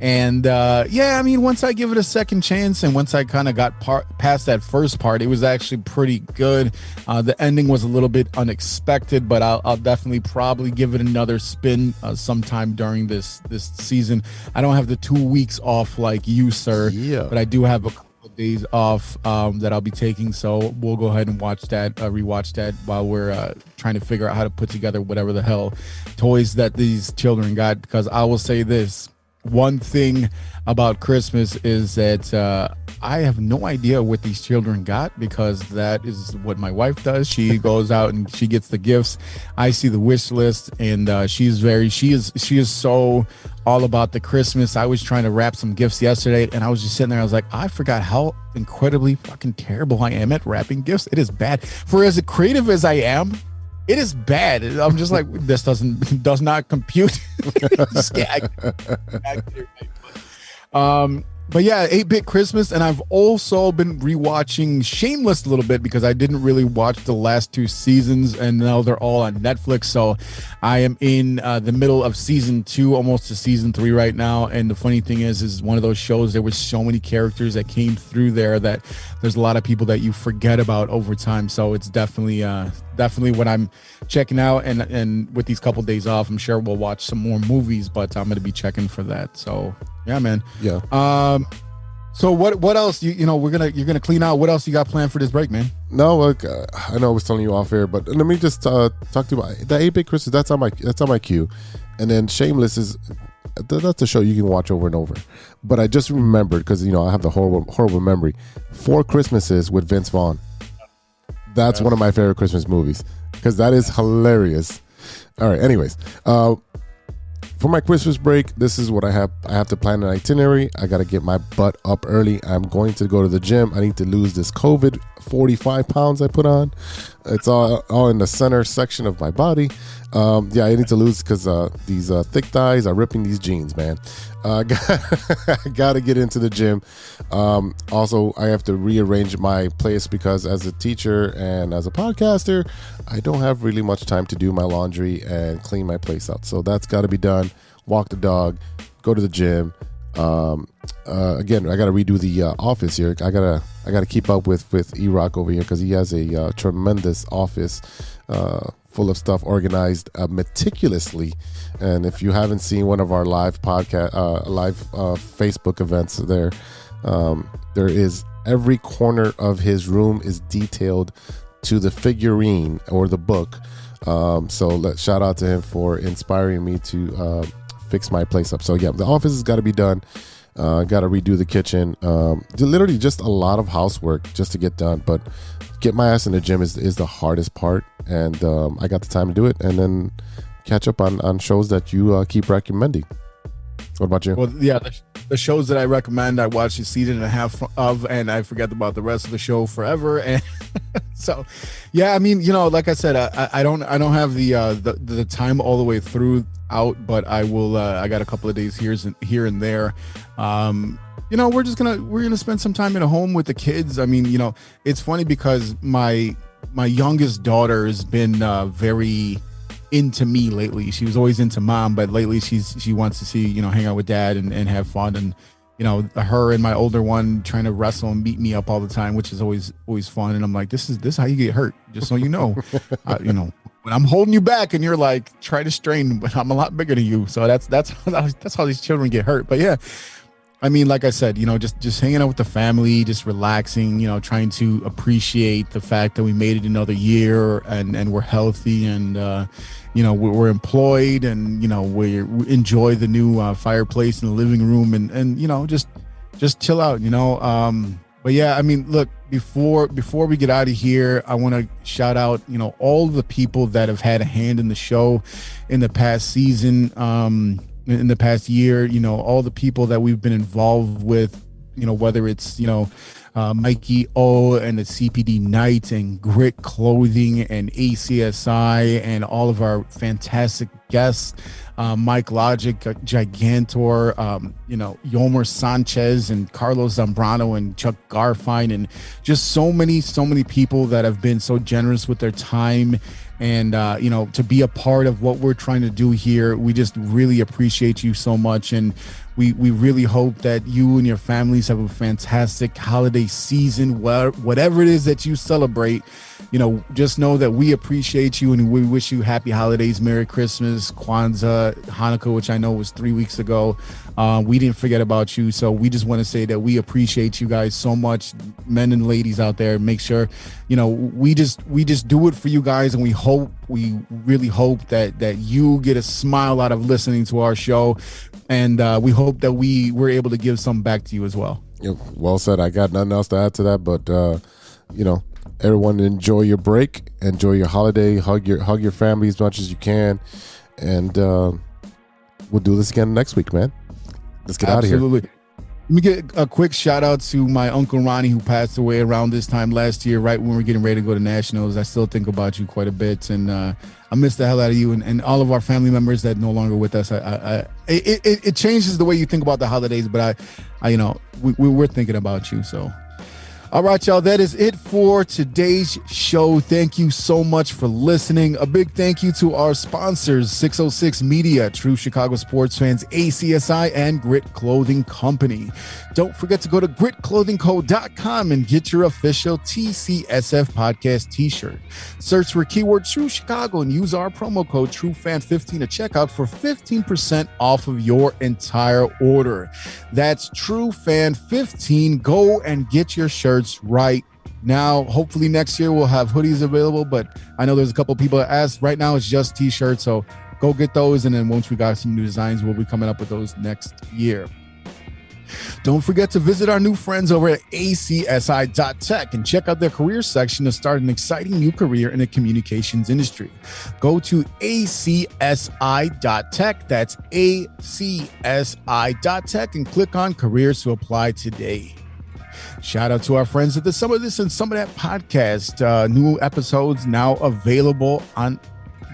And once I give it a second chance, and once I kind of got past that first part, it was actually pretty good. The ending was a little bit unexpected, but I'll definitely probably give it another spin sometime during this season. I don't have the 2 weeks off like you, sir, but I do have a days off that I'll be taking, so we'll go ahead and watch that, rewatch that while we're trying to figure out how to put together whatever the hell toys that these children got. Because I will say this, one thing about Christmas is that I have no idea what these children got, because that is what my wife does. She goes out and she gets the gifts. I see the wish list, and she is so all about the Christmas. I was trying to wrap some gifts yesterday, and I was just sitting there. I was like, I forgot how incredibly fucking terrible I am at wrapping gifts. It is bad. For as creative as I am, it is bad. I'm just like, this does not compute. But yeah, 8-Bit Christmas, and I've also been rewatching Shameless a little bit because I didn't really watch the last 2 seasons, and now they're all on Netflix. So I am in the middle of season 2, almost to season 3 right now. And the funny thing is one of those shows, there was so many characters that came through there that there's a lot of people that you forget about over time. So it's definitely what I'm checking out. And with these couple days off, I'm sure we'll watch some more movies, but I'm going to be checking for that. So yeah, man. Yeah. So what else? You're gonna clean out. What else you got planned for this break, man? No, look, I know I was telling you off air, but let me just talk to you about the 8-Bit Christmas. That's on my queue, and then Shameless that's a show you can watch over and over. But I just remembered, because I have the horrible memory. 4 Christmases with Vince Vaughn. That's one of my favorite Christmas movies, because that is hilarious. All right. Anyways, for my Christmas break, this is what I have. I have to plan an itinerary. I got to get my butt up early. I'm going to go to the gym. I need to lose this COVID 45 pounds I put on. It's all in the center section of my body. I need to lose because these thick thighs are ripping these jeans, man. I got to get into the gym. Also, I have to rearrange my place because as a teacher and as a podcaster, I don't have really much time to do my laundry and clean my place out. So that's got to be done. Walk the dog, go to the gym. Again, I got to redo the office here. I gotta keep up with E-Rock over here because he has a tremendous office full of stuff organized meticulously. And if you haven't seen one of our live Facebook events, there is every corner of his room is detailed to the figurine or the book. So shout out to him for inspiring me to fix my place up. So yeah, the office has got to be done. Got to redo the kitchen. Literally just a lot of housework just to get done. But get my ass in the gym is the hardest part, and I got the time to do it. And then catch up on shows that you keep recommending. What about you? Well, yeah, the shows that I recommend, I watched a season and a half of, and I forget about the rest of the show forever. And so, yeah, I mean, like I said, I don't have the time all the way through out, but I will. I got a couple of days here and there. We're gonna spend some time at home with the kids. I mean, it's funny because my youngest daughter has been very into me lately. She was always into mom, but lately she wants to see, hang out with dad and have fun. And her and my older one trying to wrestle and beat me up all the time, which is always fun. And I'm like, this is how you get hurt, just so you know. When I'm holding you back and you're like, try to strain, but I'm a lot bigger than you. So that's how these children get hurt. But yeah, I mean, like I said, just hanging out with the family, just relaxing, trying to appreciate the fact that we made it another year and we're healthy and, we're employed and, we enjoy the new fireplace in the living room and just chill out, But yeah, I mean, look, before we get out of here, I want to shout out, all the people that have had a hand in the show in the past season, in the past year, all the people that we've been involved with, whether it's, Mikey O and the CPD Knights and Grit Clothing and ACSI and all of our fantastic guests, Mike Logic, Gigantor, Yomer Sanchez and Carlos Zambrano and Chuck Garfine and just so many people that have been so generous with their time and, to be a part of what we're trying to do here. We just really appreciate you so much. And we really hope that you and your families have a fantastic holiday season, whatever it is that you celebrate. Just know that we appreciate you and we wish you happy holidays, Merry Christmas, Kwanzaa, Hanukkah, which I know was 3 weeks ago. We didn't forget about you. So we just want to say that we appreciate you guys so much, men and ladies out there. Make sure, we just do it for you guys, and we hope We really hope that you get a smile out of listening to our show, and we hope that we were able to give some back to you as well. Yep, well said. I got nothing else to add to that, but everyone enjoy your break, enjoy your holiday, hug your family as much as you can, and we'll do this again next week, man. Let's get out of here. Absolutely. Let me get a quick shout out to my Uncle Ronnie, who passed away around this time last year, right when we were getting ready to go to Nationals. I still think about you quite a bit, and I miss the hell out of you and all of our family members that no longer with us. It changes the way you think about the holidays, but we're thinking about you. So, all right, y'all, that is it for today's show. Thank you so much for listening. A big thank you to our sponsors, 606 Media, True Chicago Sports Fans, ACSI, and Grit Clothing Company. Don't forget to go to gritclothingco.com and get your official TCSF podcast t-shirt. Search for keyword True Chicago and use our promo code TrueFan15 at checkout for 15% off of your entire order. That's TrueFan15. Go and get your shirt right now. Hopefully next year we'll have hoodies available, but I know there's a couple people that asked. Right now it's just t-shirts, so go get those, and then once we got some new designs, we'll be coming up with those next year. Don't forget to visit our new friends over at acsi.tech and check out their career section to start an exciting new career in the communications industry. Go to acsi.tech, that's acsi.tech, and click on careers to apply today. Shout out to our friends at the Some of This and Some of That podcast. New episodes now available on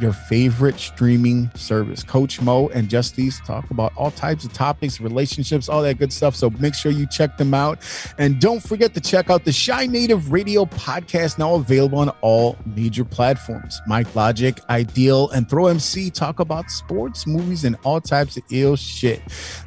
your favorite streaming service. Coach Mo and Justice talk about all types of topics, relationships, all that good stuff. So make sure you check them out. And don't forget to check out the Shy Native Radio podcast, now available on all major platforms. Mike Logic, Ideal, and Throw MC talk about sports, movies, and all types of ill shit.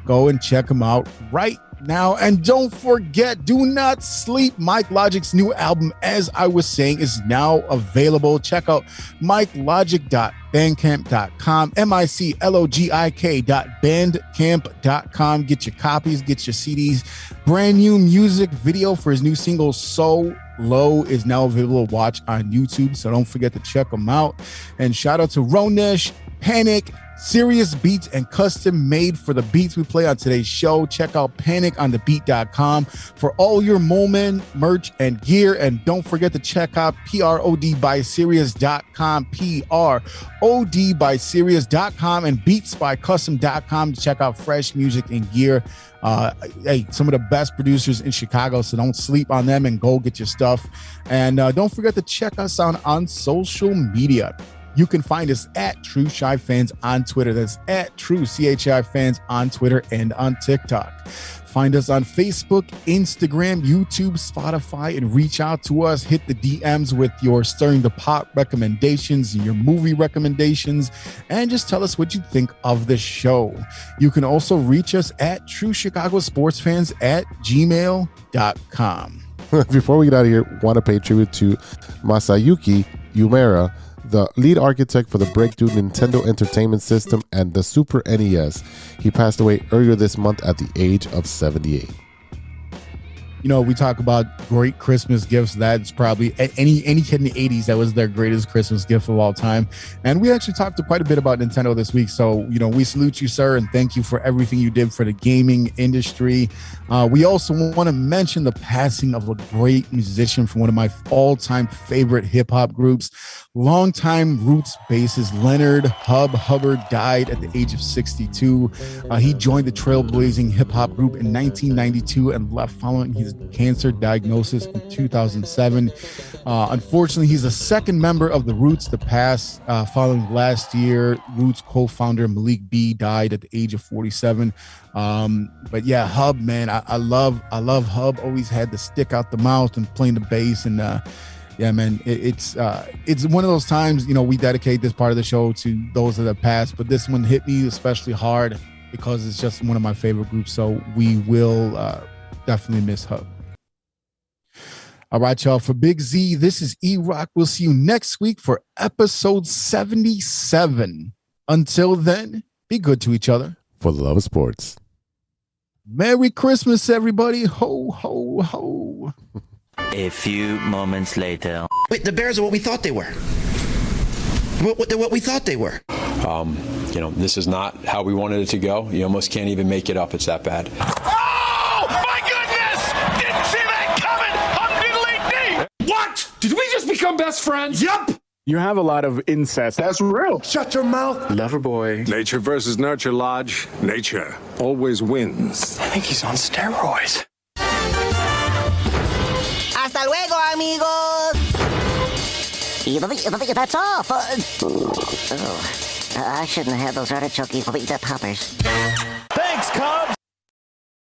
Go and check them out right now. And don't forget, do not sleep. Mike Logic's new album, as I was saying, is now available. Check out mikelogik.bandcamp.com, miklogik.bandcamp.com. Get your copies, get your CDs. Brand new music video for his new single, So Low, is now available to watch on YouTube, so don't forget to check them out. And shout out to Ronesh, Panic, Serious Beats, and custom made for the beats we play on today's show. Check out paniconthebeat.com for all your moment, merch, and gear. And don't forget to check out PRODbyserious.com, PRODbyserious.com, and beatsbycustom.com to check out fresh music and gear. Hey, some of the best producers in Chicago, so don't sleep on them and go get your stuff. And don't forget to check us out on social media. You can find us at True Chi Fans on Twitter. That's at True CHI Fans on Twitter and on TikTok. Find us on Facebook, Instagram, YouTube, Spotify, and reach out to us. Hit the DMs with your Stirring the Pot recommendations and your movie recommendations, and just tell us what you think of the show. You can also reach us at True Chicago Sports Fans at gmail.com. Before we get out of here, want to pay tribute to Masayuki Umera, the lead architect for the breakthrough Nintendo Entertainment System and the Super NES. He passed away earlier this month at the age of 78. You know, we talk about great Christmas gifts. That's probably any kid in the 80s, that was their greatest Christmas gift of all time. And we actually talked quite a bit about Nintendo this week. So, you know, we salute you, sir, and thank you for everything you did for the gaming industry. We also want to mention the passing of a great musician from one of my all-time favorite hip-hop groups. Longtime Roots bassist Leonard "Hub" Hubbard died at the age of 62. He joined the trailblazing hip-hop group in 1992 and left following his cancer diagnosis in 2007. Unfortunately, he's the second member of the Roots to pass following last year. Roots co-founder Malik B died at the age of 47. But yeah, Hub, man, I love Hub. Always had the stick out the mouth and playing the bass, and yeah, man, it's one of those times, you know, we dedicate this part of the show to those that have passed, but this one hit me especially hard because it's just one of my favorite groups. So we will definitely miss Hub. All right, y'all. For Big Z, this is E-Rock. We'll see you next week for episode 77. Until then, be good to each other. For the love of sports. Merry Christmas, everybody. Ho, ho, ho. A few moments later. Wait, the Bears are what we thought they were. what we thought they were. This is not how we wanted it to go. You almost can't even make it up. It's that bad. Oh, my goodness! Didn't see that coming! What? Did we just become best friends? Yup! You have a lot of incest. That's real. Shut your mouth. Lover boy. Nature versus nurture, Lodge. Nature always wins. I think he's on steroids. Hasta luego, amigos! That's all. I shouldn't have had those artichoke poppers. Thanks, Cub.